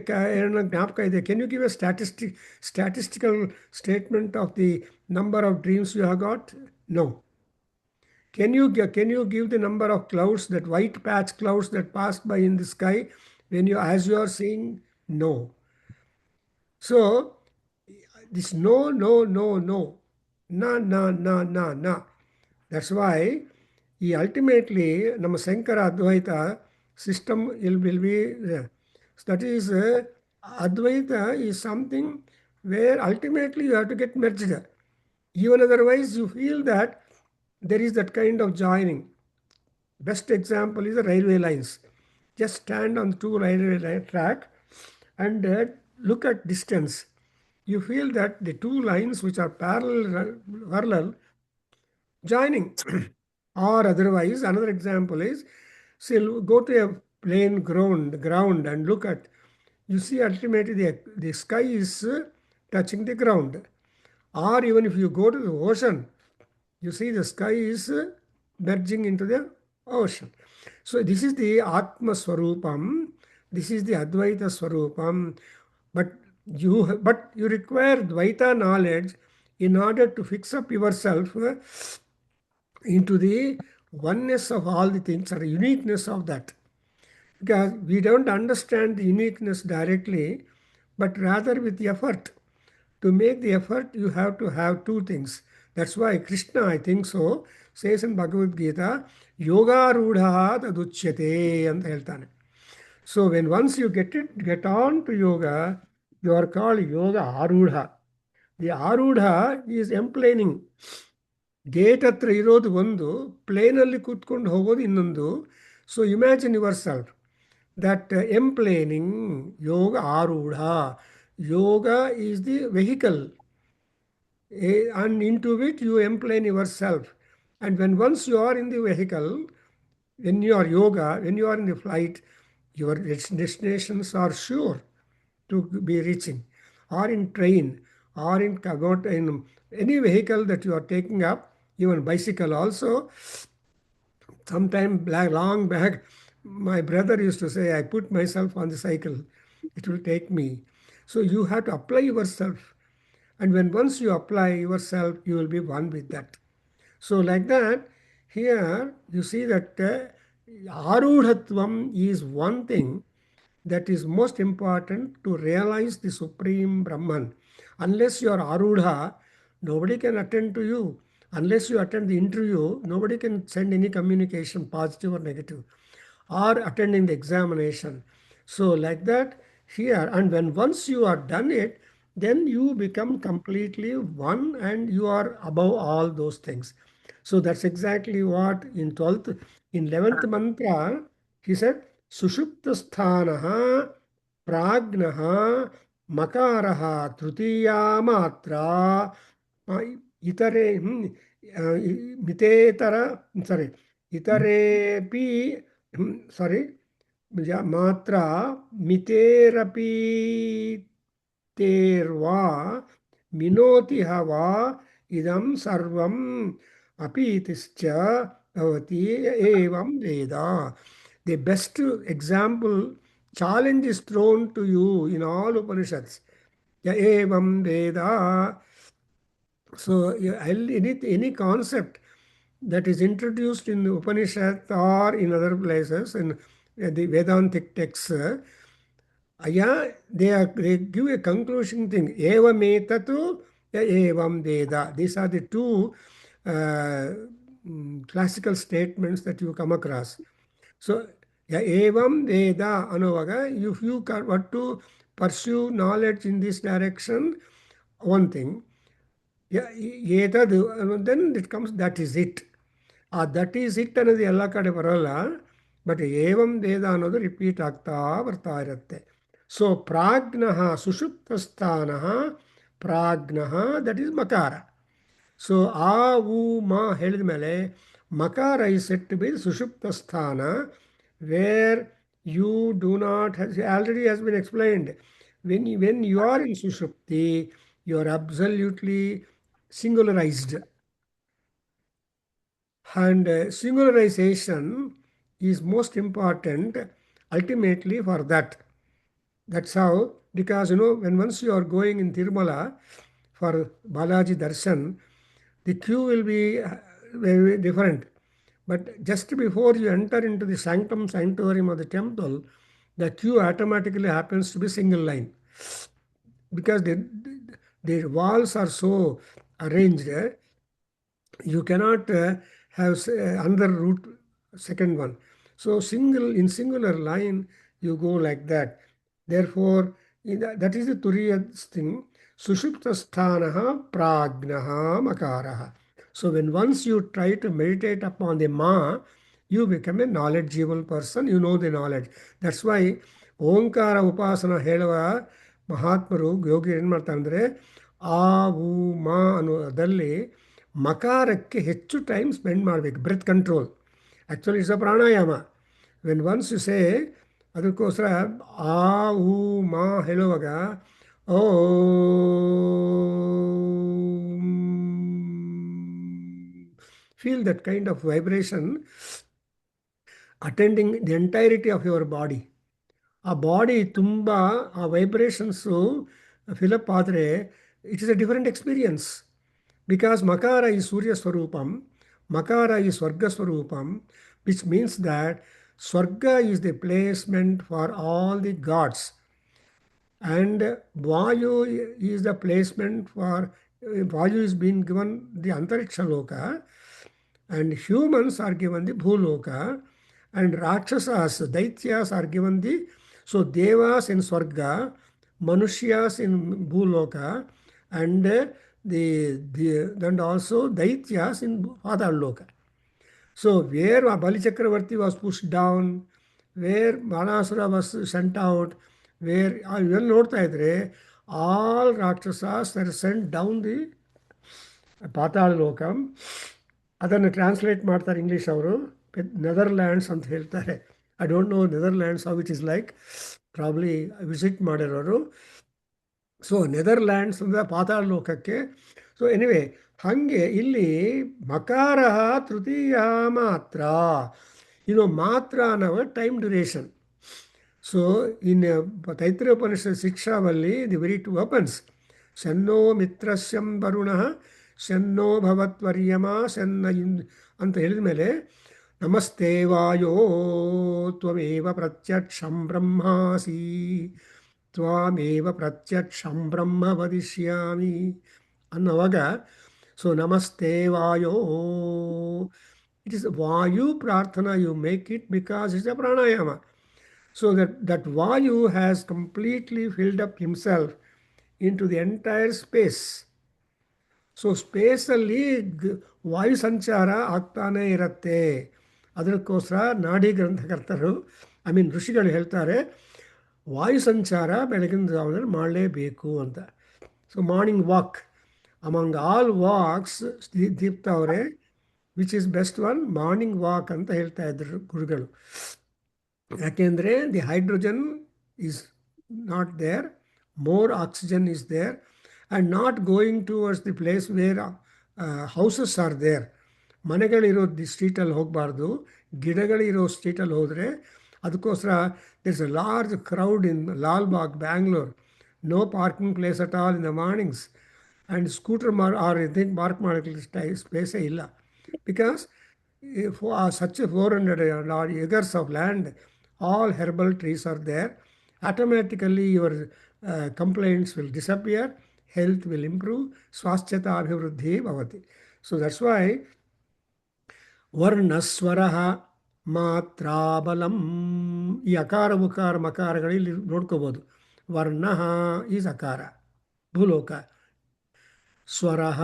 ಜ್ಞಾಪಕ ಇದೆ? Can you give a statistical statement of the number of dreams you have got? No. Can you give the number of clouds, that white patch clouds that passed by in the sky as you are seeing? No. So this no, na. That's why ultimately, Nama Sankara Advaita system will be there. So that is, Advaita is something where ultimately you have to get merged. Even otherwise, you feel that there is that kind of joining. Best example is the railway lines. Just stand on two railway track and look at distance. You feel that the two lines which are parallel joining. Or otherwise, another example is, say, go to a plain ground and look at, you see ultimately the sky is touching the ground. Or even if you go to the ocean, you see the sky is merging into the ocean. So this is the Atma Swarupam. This is the Advaita Swarupam. But you require Dvaita knowledge in order to fix up yourself into the oneness of all the things or uniqueness of that. Because we don't understand the uniqueness directly, but rather with the effort. To make the effort, you have to have two things. That's why Krishna, I think so, says in Bhagavad Gita, Yoga Rudha Taduchyate anta ಹೇಳ್ತಾನೆ. So when once you get on to yoga, you are called Yoga Arudha. The Arudha is emplaining. Gate ಹತ್ರ ಇರೋದು ಒಂದು, ಪ್ಲೇನಲ್ಲಿ ಕೂತ್ಕೊಂಡು ಹೋಗೋದು ಇನ್ನೊಂದು. So imagine yourself that emplaning yoga arudha. Yoga is the vehicle and into which you emplane yourself. And when once you are in the vehicle, when you are yoga, when you are in the flight, your destinations are sure to be reaching. Or in train, or in any vehicle that you are taking up, even bicycle also. Sometime long back, my brother used to say, I put myself on the cycle, it will take me. So you have to apply yourself. And when once you apply yourself, you will be one with that. So like that, here you see that Arudhatvam is one thing that is most important to realize the Supreme Brahman. Unless you are Arudha, nobody can attend to you. Unless you attend the interview, nobody can send any communication, positive or negative, or attending the examination. So like that here, and when once you are done it, then you become completely one and you are above all those things. So that's exactly what in 12th, in 11th mantra, he said, Sushuptasthanaha Pragnaha Makaraha Trutiya Matra Itare Mitetara, sorry, Itarepi, sorry, Matra Miterapi Terva Minoti Hava Idam Sarvam Apitischa Bhavati Evam Veda. The best example, challenge is thrown to you in all Upanishads. Ya Evam Veda. So any concept that is introduced in the Upanishad or in other places, in the Vedantic texts, they give a conclusion thing. Evam etatu, ya evam Veda. These are the two classical statements that you come across. So, ya evam Veda anuvaga, if you want to pursue knowledge in this direction, one thing. Then it comes, that is it. That is it ಅನ್ನೋದು ಎಲ್ಲ ಕಡೆ ಬರೋಲ್ಲ. But ಏವಂ ವೇದ ಅನ್ನೋದು repeat ಆಗ್ತಾ ಬರ್ತಾ ಇರುತ್ತೆ. So ಪ್ರಾಜ್ಞಃ ಸುಷುಪ್ತಸ್ಥಾನ ಪ್ರಾಜ್ಞಃ, ದಟ್ ಈಸ್ ಮಕಾರ. ಸೊ ಆ ಉ ಮ ಹೇಳಿದ ಮೇಲೆ ಮಕಾರ is said to be ಸುಷುಪ್ತಸ್ಥಾನ, where you do not, already has been explained, when you are in sushupti, you are absolutely singularized. And singularization is most important ultimately for that. That's how, because when once you are going in Tirumala for Balaji Darshan, the queue will be very different. But just before you enter into the sanctorium of the temple, the queue automatically happens to be single line. Because the walls are so arranged, you cannot have another root, second one. So in singular line, you go like that. Therefore, that is the Turiya thing. Sushuptasthanaha prajnaha makaraha. So when once you try to meditate upon the ma, you become a knowledgeable person, you know the knowledge. That's why ಓಂಕಾರ ಉಪಾಸನ ಹೇಳುವ ಮಹಾತ್ಮರು ಯೋಗಿ ಏನು ಮಾಡ್ತಾರೆ ಅಂದರೆ ಆ ಉ ಮಾ ಅನ್ನೋದಲ್ಲಿ ಮಕಾರಕ್ಕೆ ಹೆಚ್ಚು ಟೈಮ್ ಸ್ಪೆಂಡ್ ಮಾಡಬೇಕು. Breath control actually it's a pranayama. When once you say, ಅದಕ್ಕೋಸ್ಕರ ಆ ಉ ಮಾ ಹೇಳುವಾಗ ಓ feel that kind of vibration attending the entirety of your body. ಆ ಬಾಡಿ ತುಂಬ ಆ ವೈಬ್ರೇಷನ್ಸು ಫಿಲಪ್ ಆದರೆ it is a different experience. Because makara ಈ ಸೂರ್ಯ ಸ್ವರೂಪಂ, ಮಕಾರ ಈ ಸ್ವರ್ಗ ಸ್ವರೂಪಂ, which means that swarga is the placement for all the gods and vayu is the placement for Vayu is been given the ಅಂತರಿಕ್ಷ ಲೋಕ and humans R given the ಭೂಲೋಕ and Rakshasas, Daityas are given the, so Devas in Swarga, Manushyas in Bhuloka, and and also Daityas in Padaloka. So where Bali Chakravarti was pushed down, where Manasura was sent out, where you will note all Rakshasas are sent down the Patalokam. ಅದನ್ನು translate ಮಾಡ್ತಾರೆ English ಅವರು, Netherlands ಅಂತ ಹೇಳ್ತಾರೆ. I don't know Netherlands how it is like, probably visit ಮಾಡಿರೋರು. So Netherlands ಅಂದರೆ ಪಾತಾಳ ಲೋಕಕ್ಕೆ. So anyway ಹಾಗೆ ಇಲ್ಲಿ ಮಕಾರ ತೃತೀಯ ಮಾತ್ರ, ಮಾತ್ರ ಅನ್ನೋ time duration. So in Taittiriya Upanishad Shikshavalli the very two weapons, ಶನ್ನೋ ಮಿತ್ರಸ್ಯಂ ವರುಣಃ ಶನ್ನೋ ಭವತ್ವರ್ಯಮ ಶನ್ನ ಅಂತ ಹೇಳಿದ ಮೇಲೆ ನಮಸ್ತೆ ವಾಯೋ ತ್ವಮೇವ ಪ್ರತ್ಯಕ್ಷಂ ಬ್ರಹ್ಮಾಸಿ ತ್ವಮೇವ ಪ್ರತ್ಯಕ್ಷಂ ಬ್ರಹ್ಮ ವದಿಷ್ಯಾಮಿ ಅನ್ನುವಾಗ, ಸೊ ನಮಸ್ತೆ ವಾಯೋ, it is vayu prarthana, you make it because it's a pranayama. So that vayu has completely filled up himself into the entire space. So ಸ್ಪೇಸಲ್ಲಿ ವಾಯು ಸಂಚಾರ ಆಗ್ತಾನೇ ಇರುತ್ತೆ. ಅದಕ್ಕೋಸ್ಕರ ನಾಡಿ ಗ್ರಂಥಕರ್ತರು, ಋಷಿಗಳು ಹೇಳ್ತಾರೆ ವಾಯು ಸಂಚಾರ ಬೆಳಗಿನ ಜಾವದಲ್ಲಿ ಮಾಡಲೇಬೇಕು ಅಂತ. So morning walk, among all walks Deepta ಅವರೇ which is best one, morning walk ಅಂತ ಹೇಳ್ತಾ ಇದ್ರು ಗುರುಗಳು. ಯಾಕೆಂದರೆ the hydrogen is not there, more oxygen is there, and not going towards the place where houses are there. ಮನೆಗಳಿರೋ ಸ್ಟ್ರೀಟಲ್ಲಿ ಹೋಗಬಾರ್ದು, ಗಿಡಗಳಿರೋ ಸ್ಟ್ರೀಟಲ್ಲಿ ಹೋದರೆ. ಅದಕ್ಕೋಸ್ಕರ there's a large crowd in Lalbagh, Bangalore. No parking place at all in the mornings. And scooter park ಮಾಡೋಕ್ಕೆ ಸ್ಪೇಸೇ ಇಲ್ಲ. Because such a 400 acres of land, all herbal trees are there. Automatically your complaints will disappear, health will improve, swasthata abhivruddhi bhavati. So that's why ವರ್ಣಸ್ವರಃ ಮಾತ್ರಾಬಲಂ, ಈ ಅಕಾರ ಉಕಾರ ಮಕಾರಗಳಲ್ಲಿ ನೋಡ್ಕೋಬೋದು. ವರ್ಣ ಈಸ್ ಅಕಾರ ಭೂಲೋಕ, ಸ್ವರಃ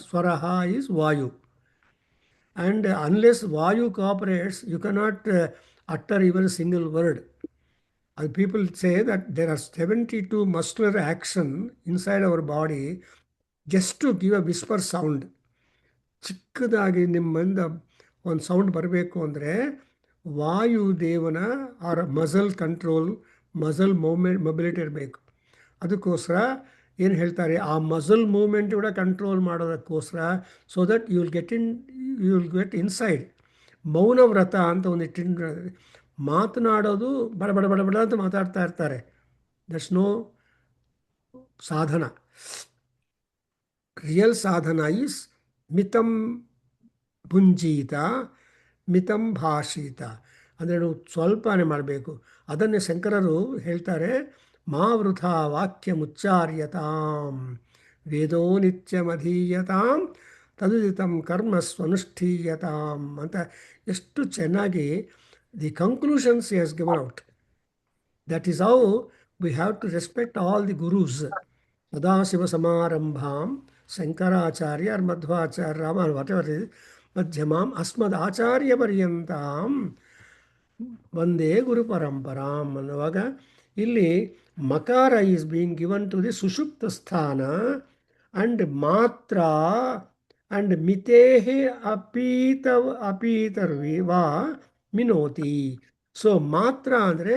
ಸ್ವರಃ ಈಸ್ ವಾಯು. And unless vayu cooperates, you cannot utter even a single word. And people say that there are 72 muscular action inside our body just to give a whisper sound. ಚಿಕ್ಕದಾಗಿ ನಿಮ್ಮಿಂದ ಒಂದು ಸೌಂಡ್ ಬರಬೇಕು ಅಂದರೆ ವಾಯುದೇವನ or muscle control, muscle mobility ಇರಬೇಕು. ಅದಕ್ಕೋಸ್ಕರ ಏನು ಹೇಳ್ತಾರೆ, ಆ ಮಸಲ್ ಮೂವ್ಮೆಂಟ್ ಕೂಡ ಕಂಟ್ರೋಲ್ ಮಾಡೋದಕ್ಕೋಸ್ಕರ, so that you will get inside. ಮೌನ ವ್ರತ ಅಂತ ಒಂದು ಇಟ್ಟಿನ, ಮಾತನಾಡೋದು ಬಡ ಬಡ ಬಡ ಬಡ ಅಂತ ಮಾತಾಡ್ತಾ ಇರ್ತಾರೆ. ದಟ್ಸ್ ನೋ ಸಾಧನ. ರಿಯಲ್ ಸಾಧನ ಈಸ್ ಮಿತಂ ಭುಂಜೀತ ಮಿತಂ ಭಾಷೀತ, ಅಂದರೆ ನೀವು ಸ್ವಲ್ಪನೇ ಮಾಡಬೇಕು. ಅದನ್ನೇ ಶಂಕರರು ಹೇಳ್ತಾರೆ, ಮಾ ವೃಥಾ ವಾಕ್ಯ ಮುಚ್ಚಾರ್ಯತಾಂ ವೇದೋ ನಿತ್ಯಮಧೀಯತಾಂ ತದುದಿತಂ ಕರ್ಮ ಸ್ವನುಷ್ಠೀಯತಾಂ ಅಂತ ಎಷ್ಟು ಚೆನ್ನಾಗಿ the conclusions he has given out. That is how we have to respect all the gurus. Sadashiva ಸಮಾರಂಭಾಂ Shankaracharya Madhvacharya Rama whatever is ಮಧ್ಯಮಾಂ ಅಸ್ಮದ್ ಆಚಾರ್ಯ ಪರ್ಯಂತಾಂ ವಂದೇ ಗುರು ಪರಂಪರಾಂ ಅನ್ನುವಾಗ ಇಲ್ಲಿ ಮಕಾರ is being given to the ಸುಷುಪ್ತ ಸ್ಥಾನ ಅಂಡ್ ಮಾತ್ರ ಅಂಡ್ ಮಿತೇಹಿ ಅಪೀತರ್ವಿ ವಾ ಮಿನೋತಿ. ಸೊ ಮಾತ್ರ ಅಂದರೆ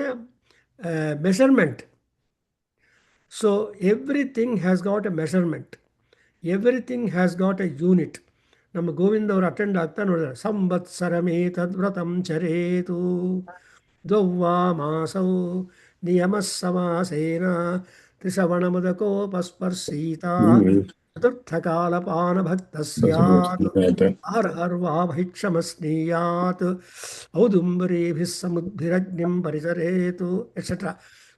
measurement. So everything has got A measurement, everything has got A unit. ನಮ್ಮ ಗೋವಿಂದ ಅವರು ಅಟೆಂಡ್ ಆಗ್ತಾ ನೋಡಿದ್ರೆ ಸಂವತ್ಸರಮೇ ತದ್ವ್ರತಂ ಚರೇತು ದ್ವೌವಾ ಮಾಸೌ ನಿಯಮ ಸಮಾಸೇನ ತ್ರಿಶ್ರವಣಮುದಕೋಪಸ್ಪರ್ಶೀತ ಚತುರ್ಥಕಾಲಪಾನ ಭಕ್ತ ಸ್ಯಾತ್ ಆರ್ಹರ್ವಾ ಭೈಕ್ಷಮಸ್ನೀಯಾತ್ ಔದುಂಬರೀಭಿಃ ಸಮುದ್ಭಿರಗ್ನಿಂ ಪರಿಸರೇತು ಎಕ್ಸೆಟ್ರಾ.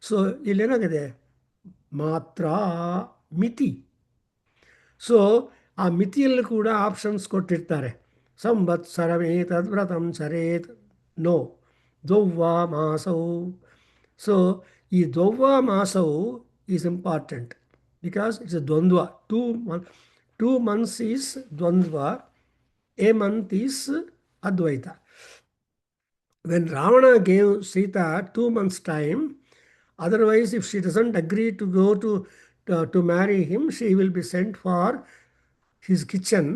ಸೊ ಇಲ್ಲೇನಾಗಿದೆ ಮಾತ್ರ ಮಿತಿ. ಸೊ ಆ ಮಿತಿಯಲ್ಲಿ ಕೂಡ ಆಪ್ಷನ್ಸ್ ಕೊಟ್ಟಿರ್ತಾರೆ. ಸಂವತ್ಸರಮೇ ತದ್ವ್ರತಂ ಚರೇತ್, ನೋ. ದ್ವೌವಾ ಮಾಸೌ. ಸೊ ಈ ದ್ವೌವಾ ಮಾಸೌ is important because it's a ದ್ವಂದ್ವ. 2 months ಈಸ್ ದ್ವಂದ್ವ, a month ಈಸ್ ಅದ್ವೈತ. When Ravana gave Sita 2 months time, otherwise if she doesn't agree to go to marry him, she will be sent for his kitchen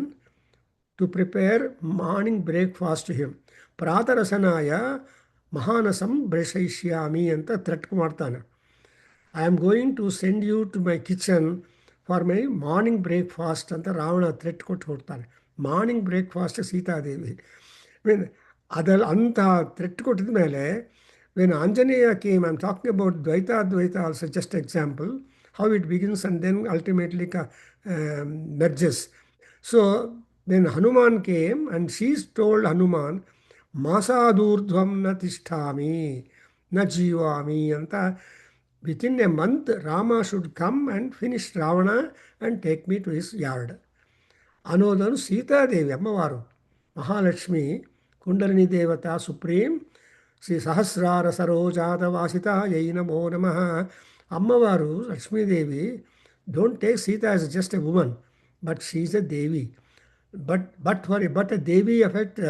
to prepare morning breakfast to him. ಪ್ರಾತರಸನಾಯ ಮಹಾನಸಂ ಬ್ರಷಯಿಷ್ಯಾಮಿ ಅಂತ threat ಮಾಡ್ತಾನೆ. I am going to send you to my kitchen for my morning breakfast ಅಂತ Ravana threat ಕೊಟ್ಟು ಹೋಗ್ತಾನೆ. Morning breakfast Sitadevi ಮೀನ್ ಅದರಲ್ಲಿ ಅಂಥ ಥ್ರೆಟ್ ಕೊಟ್ಟಿದ ಮೇಲೆ when Anjaneya came, I am talking about Dvaita Advaita also, just example how it begins and then ultimately merges. So when Hanuman came and she told Hanuman, Masadurdhvam na tisthami na jivami anta, within a month Rama should come and finish Ravana and take me to his yard. ಅನ್ನೋದನ್ನು ಸೀತಾದೇವಿ ಅಮ್ಮವಾರು ಮಹಾಲಕ್ಷ್ಮಿ ಕುಂಡಲಿನಿ ದೇವತಾ supreme Shri ಸಹಸ್ರಾರ ಸರೋಜಾತ ವಾಸಿತ ಯೈ ನಮೋ ನಮಃ. ಅಮ್ಮವಾರು Lakshmidevi don't take Sita as just a woman, but she is a devi. But a devi effect.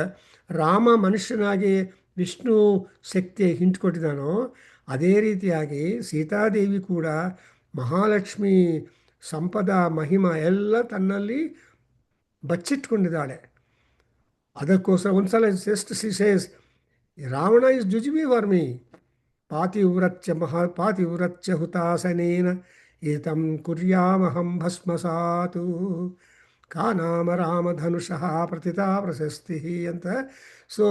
Rama ಮನುಷ್ಯನಾಗಿ ವಿಷ್ಣು ಶಕ್ತಿ ಹಿಂಟ್ಕೊಟ್ಟಿದ್ದಾನೋ ಅದೇ ರೀತಿಯಾಗಿ ಸೀತಾದೇವಿ ಕೂಡ ಮಹಾಲಕ್ಷ್ಮಿ ಸಂಪದ ಮಹಿಮ ಎಲ್ಲ ತನ್ನಲ್ಲಿ ಬಚ್ಚಿಟ್ಕೊಂಡಿದ್ದಾಳೆ. ಅದಕ್ಕೋಸ್ಕರ ಒಂದ್ಸಲ just see says Ravana is ಜುಜುಬಿ ಫಾರ್ ಮೀ ಪಾತಿವ್ರತ್ಯ ಹುತಾಸನೇನ ಏತಂ ಕುರ್ಯಾಮಹಂ ಭಸ್ಮಸಾತು ಕಾ ನಾಮ ರಾಮಧನುಷಃ ಪ್ರತಿತಾ ಪ್ರಶಸ್ತಿ ಅಂತ. So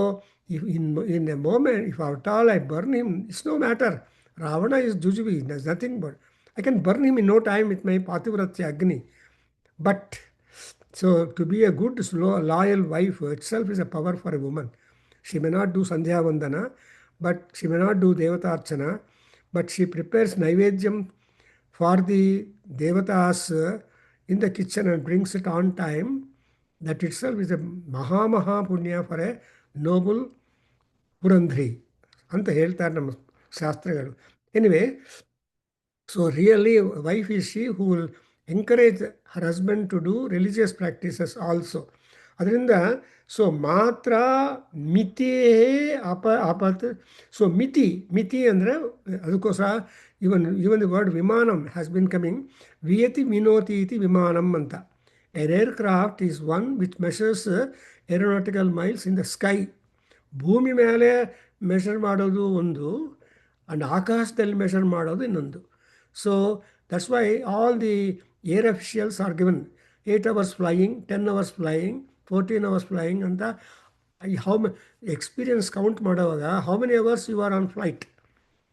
in a moment if at all I burn him, it's no matter. Ravana is ಜುಜುಬಿ, thus nothing but I can burn him in no time with my ಪಾತಿವ್ರತ್ಯ ಅಗ್ನಿ. But so to be a good loyal wife itself is a power for a woman. She may not do Sandhya Vandana, but she may not do Devatarchana, but she prepares Naivedyam for the Devatas in the kitchen and brings it on time. That itself is a Maha Punya for a noble Purandhri. ಅಂತ ಹೇಳ್ತಾರೆ ನಮ್ಮ ಶಾಸ್ತ್ರಗಳು. Anyway, so really wife is she who will encourage her husband to do religious practices also. ಅದರಿಂದ so ಮಾತ್ರ ಮಿತಿ ಅಪತ್. So ಮಿತಿ ಅಂದರೆ ಅದಕ್ಕೋಸ್ಕರ ಇವನ್ ದಿ ವರ್ಡ್ ವಿಮಾನಂ ಹ್ಯಾಸ್ ಬಿನ್ ಕಮಿಂಗ್. ವಿಯತಿ ವಿನೋತಿ ಇತಿ ವಿಮಾನಂ ಅಂತ. An aircraft is one which measures aeronautical miles in the sky. ಭೂಮಿ ಮೇಲೆ ಮೆಷರ್ ಮಾಡೋದು ಒಂದು, ಆ್ಯಂಡ್ ಆಕಾಶದಲ್ಲಿ ಮೆಷರ್ ಮಾಡೋದು ಇನ್ನೊಂದು. So that's why all the air officials are given 8 hours flying, 10 hours flying, 14 hours flying ಅಂತ. ಹೌ ಎಕ್ಸ್ಪೀರಿಯನ್ಸ್ ಕೌಂಟ್ ಮಾಡುವಾಗ how many hours you are on flight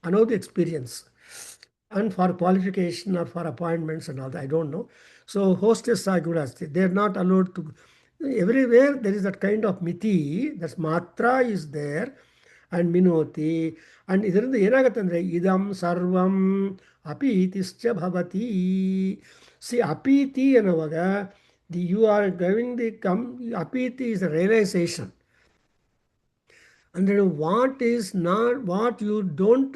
ಅನ್ನೋದು experience. And for qualification or for appointments and all, I don't know. So hostess ಆಗಿ ಕೂಡ ಅಷ್ಟೇ, they are not allowed to everywhere. There is that kind of ಮಿತಿ, that's ಮಾತ್ರ is there and ಮಿನೋತಿ. And ಇದರಿಂದ ಏನಾಗುತ್ತೆ ಅಂದರೆ ಇದಂ ಸರ್ವಂ ಅಪೀತಿಶ್ಚ ಭವತಿ. ಸಿ ಅಪೀತಿ ಅನ್ನುವಾಗ you are giving the apiti is a realization. And then what is not, what you don't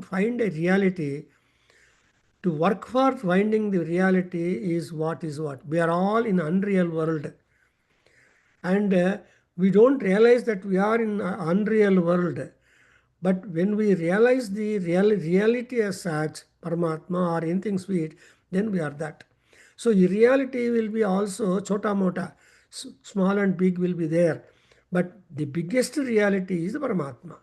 find a reality, to work for finding the reality is what is what. We are all in unreal world. And we don't realize that we are in an unreal world. But when we realize the reality as such, Paramatma or anything sweet, then we are that. So reality will be also chota mota, small and big will be there. But the biggest reality is the Paramatma.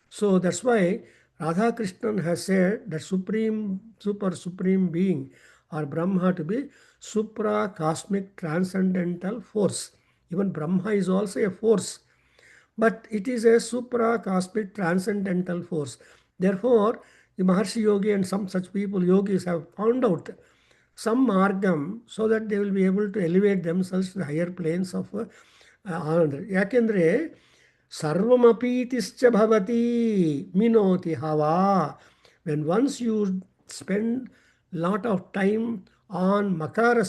So that's why Radha Krishnan has said that supreme being or Brahma to be supra cosmic transcendental force. Even Brahma is also a force, but it is a supra cosmic transcendental force. Therefore, the Maharshi Yogi and some such people, yogis, have found out some margam so that they will be able to elevate themselves to the higher planes of ananda. Yakendre sarvamapitischa bhavati minoti hava. When once you spend lot of time on makara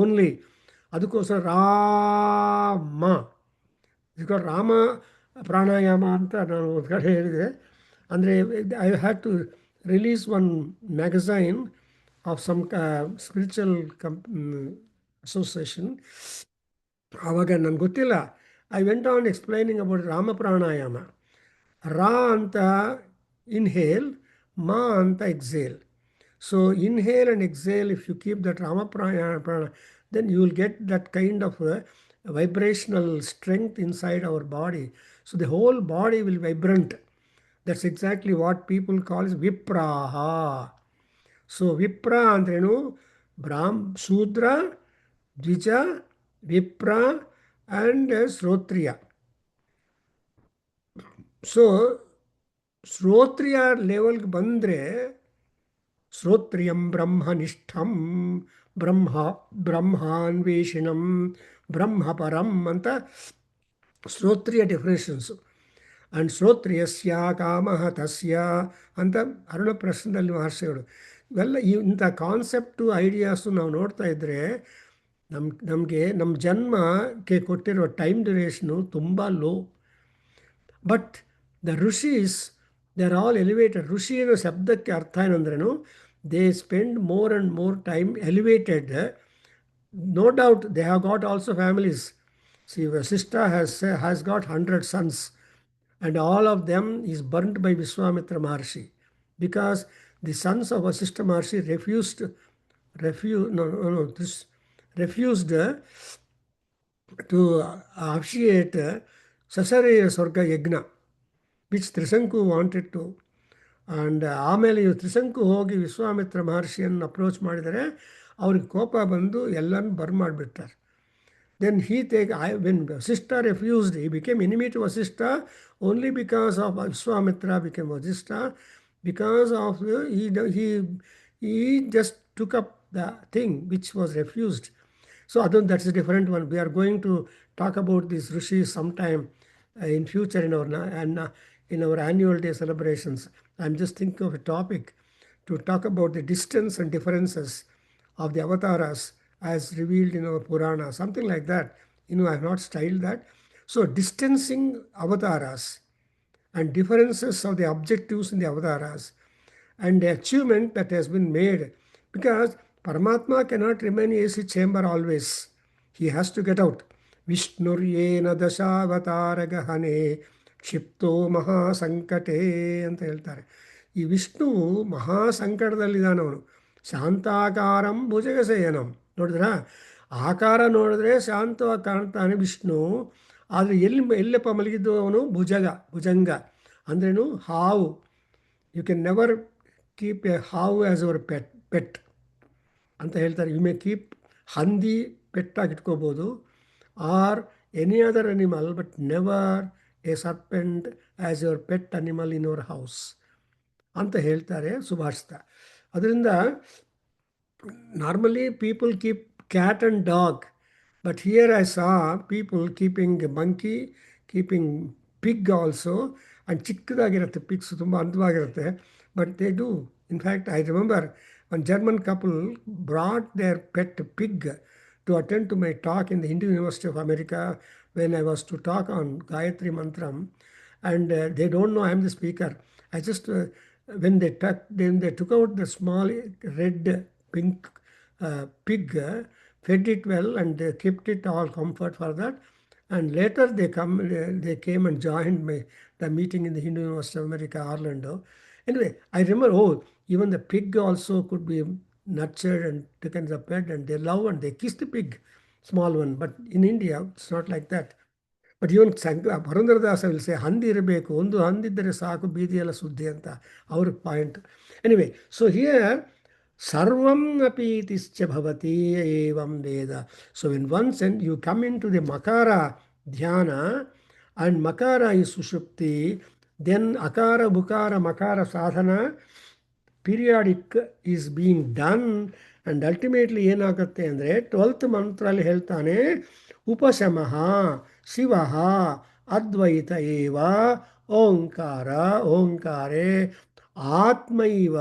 only, ಅದಕ್ಕೋಸ್ಕರ Rama, because Rama ಪ್ರಾಣಾಯಾಮ ಅಂತ ನಾನು ಒಂದು ಕಡೆ ಹೇಳಿದೆ. ಅಂದರೆ I had to release one magazine of some spiritual association. ಆವಾಗ ನನಗೆ ಗೊತ್ತಿಲ್ಲ. I went on explaining about Rama pranayama. ರಾ ಅಂತ ಇನ್ಹೇಲ್, ಮಾ ಅಂತ exhale. So inhale and exhale, if you keep that Rama Prana, then you will get that kind of vibrational strength inside our body. So the whole body will vibrant. That's exactly what people call as Vipraha. So Vipra andrenu Brahm, Shudra, Dvija, Vipra and Srotriya. So Srotriya level bandre ಶ್ರೋತ್ರಿಯಂ ಬ್ರಹ್ಮನಿಷ್ಠಂ ಬ್ರಹ್ಮಾನ್ವೇಷಣಂ ಬ್ರಹ್ಮಪರಂ ಅಂತ ಶ್ರೋತ್ರಿಯ ಡೆಫಿನೇಷನ್ಸು. And ಶ್ರೋತ್ರಿಯಸ್ಯ ಕಾಮಃ ತಸ್ಯ ಅಂತ ಅರುಣ ಪ್ರಶ್ನದಲ್ಲಿ ಮಹರ್ಷಿಗಳು. ಇವೆಲ್ಲ ಇಂಥ concept ideas ನಾವು ನೋಡ್ತಾ ಇದ್ದರೆ ನಮಗೆ ನಮ್ಮ ಜನ್ಮಕ್ಕೆ ಕೊಟ್ಟಿರೋ ಟೈಮ್ ಡ್ಯೂರೇಷನು ತುಂಬ low. But the rishis they are all elevated. ಋಷಿ ಅನ್ನೋ ಶಬ್ದಕ್ಕೆ ಅರ್ಥ ಏನಂದ್ರೂ they spend more and more time elevated. No doubt they have got also families. See, Vasishtha has got 100 sons, and all of them is burnt by Vishwamitra Maharshi, because the sons of Vasishtha Maharshi refused to officiate Sasarya Swarga Yagna, which Trisanku wanted to. And ಆಮೇಲೆ ಇವು ತ್ರಿಶಂಕು ಹೋಗಿ Vishwamitra ಮಹರ್ಷಿಯನ್ನು approach ಮಾಡಿದರೆ ಅವ್ರಿಗೆ ಕೋಪ ಬಂದು ಎಲ್ಲನೂ ಮಾಡಿಬಿಡ್ತಾರೆ. Then when Vasishtha refused, he became enemy to Vasishtha only because of Vishwamitra became Vasishtha, because of he just took up the thing which was refused. So that's a different one. We are going to talk about these rishis sometime in future in our annual day celebrations. I'm just thinking of a topic to talk about the distance and differences of the avatars as revealed in our Purana, something like that. I have not styled that. So distancing avatars and differences of the objectives in the avatars and the achievement that has been made, because Paramatma cannot remain in AC chamber always. He has to get out. Vishnuryena dashavatara ಕ್ಷಿಪ್ತೋ ಮಹಾಸಂಕಟೇ ಅಂತ ಹೇಳ್ತಾರೆ. ಈ ವಿಷ್ಣು ಮಹಾಸಂಕಟದಲ್ಲಿದ್ದಾನವನು. ಶಾಂತಾಕಾರಂ ಭುಜಗಶಯನಂ. ನೋಡಿದ್ರ, ಆಕಾರ ನೋಡಿದ್ರೆ ಶಾಂತವಾಗಿ ಕಾಣ್ತಾನೆ ವಿಷ್ಣು. ಆದರೆ ಎಲ್ಲಪ್ಪ ಮಲಗಿದ್ದು ಅವನು? ಭುಜಂಗ ಅಂದ್ರೇನು? ಹಾವು. You can never keep a havu as our pet ಅಂತ ಹೇಳ್ತಾರೆ. ಯು ಮೇ ಕೀಪ್ ಹಂದಿ ಪೆಟ್ಟಾಗಿ ಇಟ್ಕೋಬೋದು, or any other animal, but never a serpent as your pet animal in your house ಅಂತ ಹೇಳ್ತಾರೆ ಸುಭಾಷಿತ. ಅದರಿಂದ normally people keep cat and dog, but here I saw people keeping monkey, keeping pig also. And ಚಿಕ್ಕದಾಗಿರುತ್ತೆ pigs, ತುಂಬ ಅಂದವಾಗಿರುತ್ತೆ, but they do. In fact I remember one German couple brought their pet pig to attend to my talk in the Hindu University of America when I was to talk on Gayatri Mantram. And they don't know I'm the speaker. I just, when they took out the small red pink pig, fed it well and kept it all comfort for that. And later they came and joined the meeting in the Hindu University of America, Orlando. Anyway, I remember, oh, even the pig also could be nurtured and taken as a pet, and they love and they kiss the pig, small one. But in India, it's not like that. But even Purandaradasa will say, handi irbeku, ondu handiddare saaku beediyala suddhi anta, our point. Anyway, so here, sarvam api tischa bhavati evam veda. So in one sense, you come into the makara dhyana, and makara is sushupti, then akara, bukara, makara sadhana, periodic is being done, and ultimately ಏನಾಗುತ್ತೆ ಅಂದರೆ 12th ಮಂತ್ರಲ್ಲಿ ಹೇಳ್ತಾನೆ ಉಪಶಮಃ ಶಿವಃ ಅದ್ವೈತ ಏವ ಓಂಕಾರ ಓಂಕಾರೆ ಆತ್ಮೈವ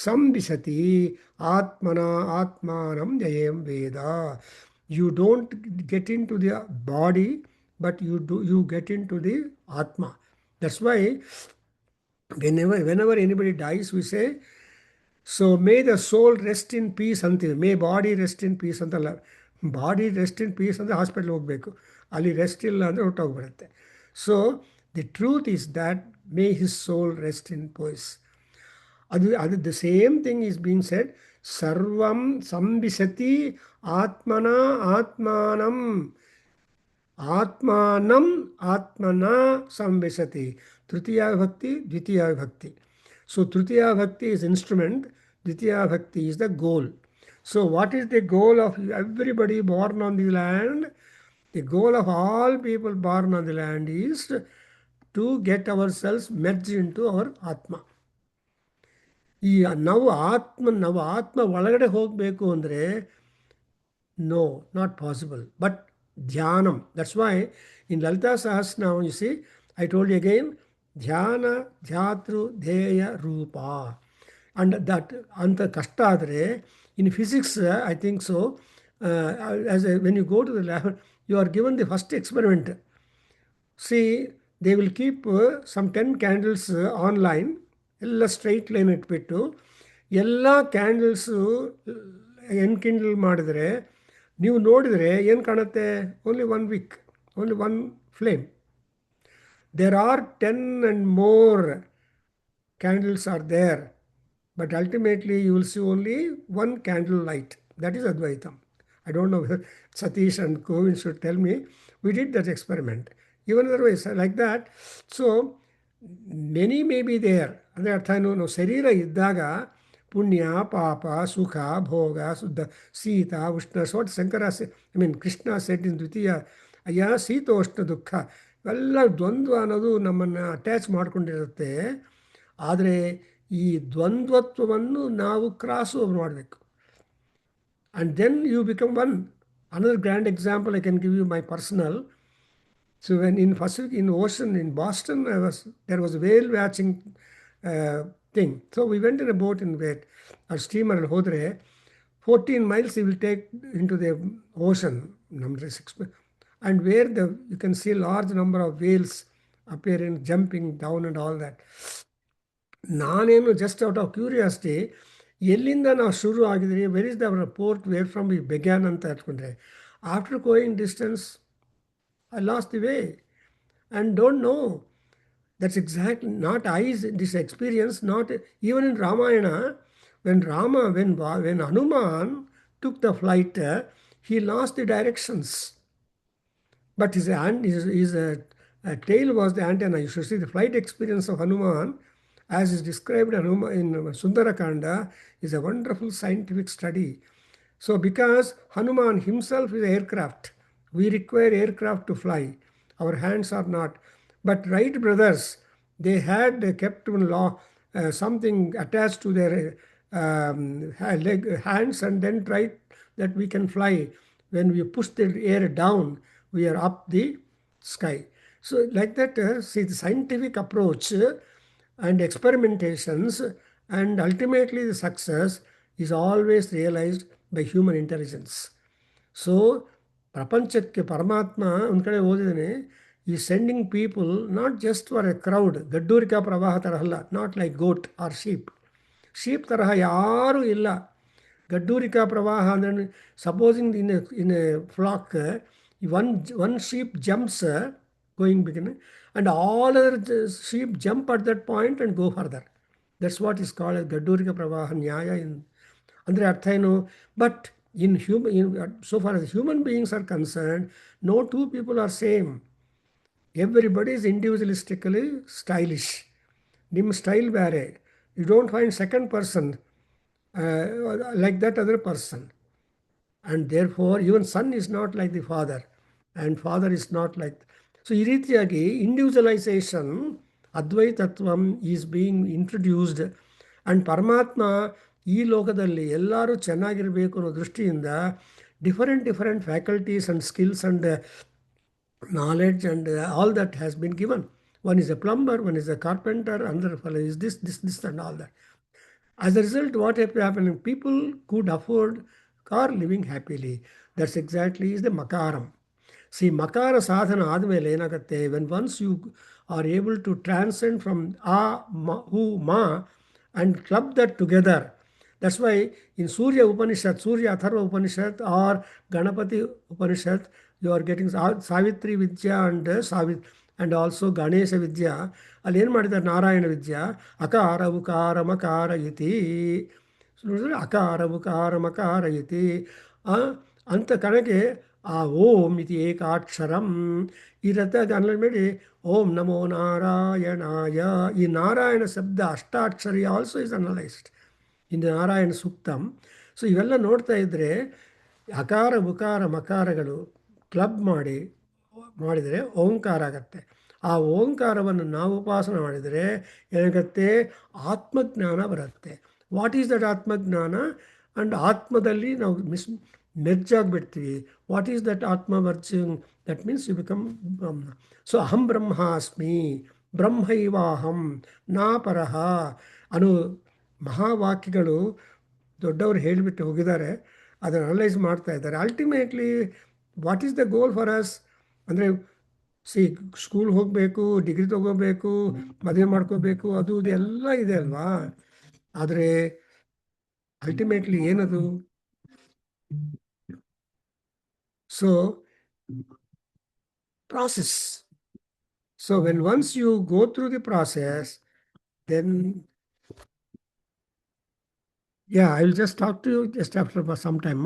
ಸಂವಿಶತಿ ಆತ್ಮನ ಆತ್ಮಾನಂ ಜಯಂ ವೇದ. You don't get into the body, but you get into the atma. That's why whenever anybody dies, we say, so may the soul rest in peace until, may body rest in peace ಅಂತಲ್ಲ, body rest in peace ಅಂದರೆ hospital ಹೋಗಬೇಕು, ಅಲ್ಲಿ rest ಇಲ್ಲ ಅಂದರೆ ಹೊರಟೋಗ್ಬಿಡುತ್ತೆ. So the truth is that may his soul rest in peace. ಅದು the same thing is being said, ಸರ್ವಂ ಸಂವಿಶತಿ ಆತ್ಮನ ಆತ್ಮಾನಂ ಆತ್ಮಾನಂ ಆತ್ಮನ ಸಂವಿಶತಿ. Tritiya Bhakti, Dvitiya Bhakti. So Tritiya Bhakti is instrument, Dvitiya Bhakti is the goal. So what is the goal of everybody born on the land? The goal of all people born on the land is to get ourselves merged into our Atma. ನಾವು ಆತ್ಮ ಒಳಗಡೆ ಹೋಗಬೇಕು ಅಂದರೆ no, not possible. But dhyanam, that's why in Lalita Sahasranam, you see, I told you again, ಧ್ಯಾನ ಧ್ಯಾತೃ ಧ್ಯೇಯ ರೂಪ. And that ಅಂತ ಕಷ್ಟ ಆದರೆ in physics I think so, when you go to the lab, you are given the first experiment. See they will keep some 10 candles on line, ಎಲ್ಲ straight line ಇಟ್ಬಿಟ್ಟು ಎಲ್ಲ candles enkindle ಮಾಡಿದರೆ ನೀವು ನೋಡಿದರೆ ಏನು ಕಾಣುತ್ತೆ? Only 1 wick, only 1 flame. There are 10 and more candles are there, but ultimately you will see only 1 candle light. That is Advaitam. I don't know whether Satish and Govind should tell me. We did that experiment. Even otherwise, like that. So, many may be there. ಅಂದರೆ ಅರ್ಥ ಏನು? ನಾವು ಶರೀರ ಇದ್ದಾಗ ಪುಣ್ಯ, ಪಾಪ, ಸುಖ, ಭೋಗ, ಶುದ್ಧ, ಶೀತ, ಉಷ್ಣ. What Shankara Krishna said in ದ್ವಿತೀಯ, ಅಯ್ಯ ಶೀತೋಷ್ಣ ದುಃಖ, ಎಲ್ಲ ದ್ವಂದ್ವ ಅನ್ನೋದು ನಮ್ಮನ್ನು ಅಟ್ಯಾಚ್ ಮಾಡ್ಕೊಂಡಿರುತ್ತೆ. ಆದರೆ ಈ ದ್ವಂದ್ವತ್ವವನ್ನು ನಾವು ಕ್ರಾಸ್ ಓವರ್ ಮಾಡಬೇಕು. And then you become one. Another grand example I can give you my personal. So when in Pacific, in ocean, in Boston, there was a whale watching thing. So we went in a boat in a steamer ಅಲ್ಲಿ ಹೋದರೆ 14 miles he will take into the ocean, number 6. And where you can see large number of whales appearing, jumping down and all that. ನಾನೇನು just out of curiosity, ಎಲ್ಲಿಂದ ನಾವು ಶುರು ಆಗಿದ್ರಿ, where is the port where from we began ಅಂತ ಹೇಳ್ಕೊಂಡ್ರೆ, after going distance I lost the way and don't know. That's exactly not this experience, not even in Ramayana. When Hanuman took the flight, he lost the directions. But his tail was the antenna. You should see the flight experience of Hanuman, as is described in Sundarakanda, is a wonderful scientific study. So because Hanuman himself is an aircraft, we require aircraft to fly. Our hands are not. But Wright brothers, they had kept something attached to their hands, and then tried that we can fly. When we push the air down, we are up the sky. So like that, see the scientific approach and experimentations And ultimately the success is always realized by human intelligence. So ಪ್ರಪಂಚಕ್ಕೆ ಪರಮಾತ್ಮ ಒಂದು ಕಡೆ ಓದಿದ್ದಾನೆ, ಈ sending people not just for a crowd. ಗಡ್ಡೂರಿಕಾ ಪ್ರವಾಹ ತರಹ ಅಲ್ಲ, not like goat or sheep ತರಹ ಯಾರೂ ಇಲ್ಲ. ಗಡ್ಡೂರಿಕಾ ಪ್ರವಾಹ ಅಂದರೆ supposing in a flock, one sheep jumps going begin, and all other sheep jump at that point and go further. That's what is called as ಗಡ್ಡೂರಿಕಾ ಪ್ರವಾಹ ನ್ಯಾಯ. ಅಂದರೆ ಅರ್ಥ ಏನು? But so far as human beings are concerned, no two people are same. Everybody is individualistically stylish. ನಿಮ್ಮ style ಬೇರೆ. You don't find second person like that other person. And therefore even son is not like the father, and father is not like. So ಈ ರೀತಿಯಾಗಿ individualisation ಅದ್ವೈತತ್ವಂ is being introduced. And ಪರಮಾತ್ಮ ಈ ಲೋಕದಲ್ಲಿ ಎಲ್ಲರೂ ಚೆನ್ನಾಗಿರಬೇಕು ಅನ್ನೋ ದೃಷ್ಟಿಯಿಂದ different faculties and skills and knowledge and all that has been given. One is a plumber, one is a carpenter, another fellow is this and all that. As a result, what happened? People could afford car living happily. That's exactly is the makaram. See, makara sadhana ಆದಮೇಲೆ ಏನಾಗುತ್ತೆ, when once you are able to transcend from ma and club that together. That's why in Surya Upanishad, Surya Atharva Upanishad or Ganapati Upanishad, you are getting Savitri Vidya and also Ganesha Vidya. ಅಲ್ಲಿ ಏನು ಮಾಡಿದ್ದಾರೆ? ನಾರಾಯಣ ವಿದ್ಯಾ ಅಕಾರ ಉಕಾರ ಮಕಾರ ಇತಿ. ನೋಡಿದ್ರೆ ಅಕಾರ ಉಕಾರ ಮಕಾರ ಇತಿ ಅಂತ ಕಣಗೆ ಆ ಓಂ ಇತಿ ಏಕಾಕ್ಷರಂ ಇರತ್ತೆ. ಅದು ಅನಲೈಸ್ ಮಾಡಿ ಓಂ ನಮೋ ನಾರಾಯಣಾಯ. ಈ ನಾರಾಯಣ ಶಬ್ದ ಅಷ್ಟಾಕ್ಷರಿ also is analysed in the Narayana Suktam. So ಇವೆಲ್ಲ ನೋಡ್ತಾ ಇದ್ದರೆ ಅಕಾರ ಉಕಾರ ಮಕಾರಗಳು ಕ್ಲಬ್ ಮಾಡಿದರೆ ಓಂಕಾರ ಆಗತ್ತೆ. ಆ ಓಂಕಾರವನ್ನು ನಾವು ಉಪಾಸನೆ ಮಾಡಿದರೆ ಏನಾಗುತ್ತೆ? ಆತ್ಮಜ್ಞಾನ ಬರುತ್ತೆ. ವಾಟ್ ಈಸ್ ದಟ್ ಆತ್ಮಜ್ಞಾನ? ಆ್ಯಂಡ್ ಆತ್ಮದಲ್ಲಿ ನಾವು ಮೆರ್ಜ್ ಆಗಿಬಿಡ್ತೀವಿ. ವಾಟ್ ಈಸ್ ದಟ್ ಆತ್ಮ merging? That means you become Brahma. So ಅಹಂ ಬ್ರಹ್ಮಾಸ್ಮಿ ಬ್ರಹ್ಮೈವಾಹಂ ನಾಪರಹ ಅನ್ನೋ ಮಹಾವಾಕ್ಯಗಳು ದೊಡ್ಡವರು ಹೇಳಿಬಿಟ್ಟು ಹೋಗಿದ್ದಾರೆ. ಅದನ್ನು ಅನಲೈಸ್ ಮಾಡ್ತಾ ಇದ್ದಾರೆ. Ultimately what is the goal for us? ಅಂದರೆ ಸ್ಕೂಲ್ ಹೋಗಬೇಕು, ಡಿಗ್ರಿ ತಗೋಬೇಕು, ಮದುವೆ ಮಾಡ್ಕೋಬೇಕು, ಅದು ಇದೆಲ್ಲ ಇದೆ ಅಲ್ವಾ? ಆದರೆ ಅಲ್ಟಿಮೇಟ್ಲಿ ಏನದು? So process. So when once you go through the process, then I will just talk to you just after some time.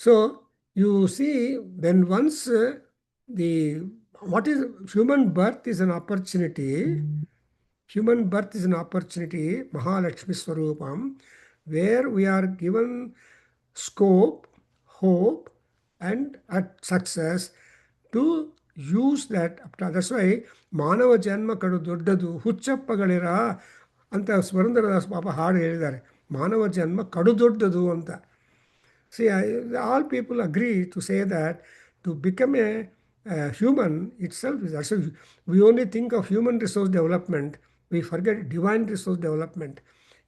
So you see, when once what is human birth is an opportunity. Human birth is an opportunity, Mahalakshmi Swarupam, where we are given scope, hope, and at success to use that. That's why ಮಾನವ ಜನ್ಮ ಕಡು ದೊಡ್ಡದು ಹುಚ್ಚಪ್ಪಗಳಿರ ಅಂತ ಸ್ವರಂದ್ರದಾಸ್ ಪಾಪ ಹಾಡು ಹೇಳಿದ್ದಾರೆ. ಮಾನವ ಜನ್ಮ ಕಡು ದೊಡ್ಡದು ಅಂತ. See, all people agree to say that to become a human itself is actually, we only think of human resource development, we forget divine resource development.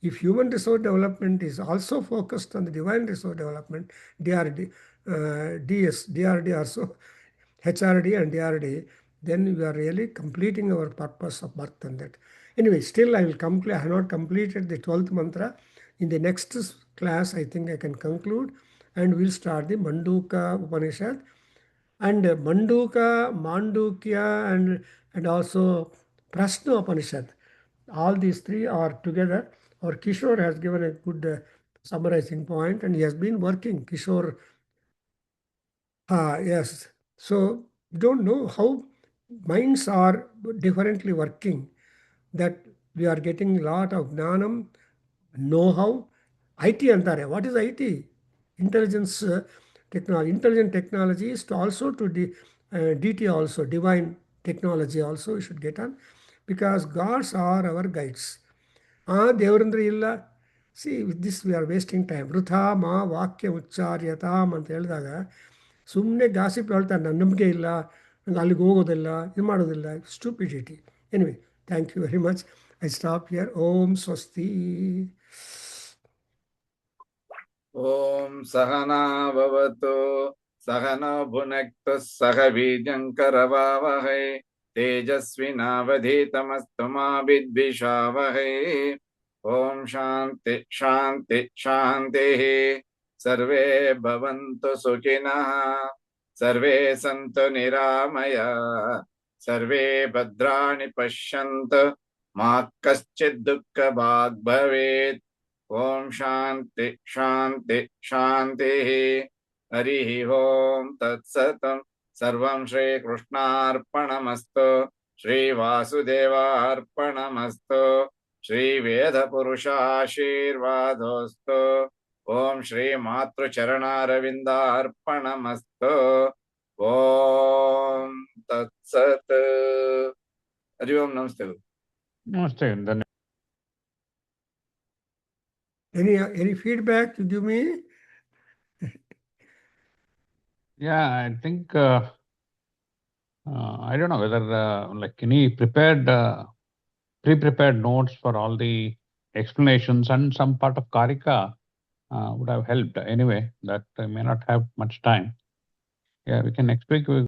If human resource development is also focused on the divine resource development, DRD also, HRD and DRD, then we are really completing our purpose of birth and that. Anyway, still I will complete. I have not completed the 12th mantra. In the next class, I think I can conclude, and we'll start the Mundukhyopanishad. And Mandukya, and also Prashnopanishad. All these three are together. Our Kishore has given a good summarizing point, and he has been working. Kishore, yes. So we don't know how minds are differently working, that we are getting a lot of gnanam, know-how. IT ಅಂತಾರೆ. What is IT? Intelligence technology. Intelligent technology is also to DT also, divine technology also we should get on, because gods are our guides. ದೇವರಂದ್ರೆ ಇಲ್ಲ. See with this we are wasting time. ವೃಥಾ ಮಾ ವಾಕ್ಯ ಉಚ್ಚಾರ್ಯತಾಮ್ ಅಂತ ಹೇಳಿದಾಗ ಸುಮ್ಮನೆ gossip ಹೇಳ್ತಾರೆ, ನನ್ನ ನಂಬಿಕೆ ಇಲ್ಲ, ನಂಗೆ ಅಲ್ಲಿಗೆ ಹೋಗೋದಿಲ್ಲ, ಇದು ಮಾಡೋದಿಲ್ಲ. Stupidity. Anyway, thank you very much. I stop here. Om Swasti.
Om Sahana Bhavatu Sahana Bhunaktu Saha Vidyankaravavahai Tejasvinavadhitamastama Vidvishavahai Om Shanti Shanti Shanti Sarve Bhavantu Sukhinaha Sarve Santu Niramaya Sarve Bhadrani Pashyantu Ma Kaschid Dukkha Bhag Bhavet Om Shanti Shanti Shanti Harihi Om Tat Satam Sarvam Shri Krishna Arpanamastu Shri Vasudeva Arpanamastu Shri Veda Purusha Ashirvadostu Om Shri Matru Charana Ravinda Arpanamastu Om Tat Sat Hari Om Namaste.
Namaste.
Any feedback to give me?
Yeah, I think I don't know whether like any pre-prepared notes for all the explanations and some part of Karika would have helped. Anyway, that may not have much time. Yeah, we can next week.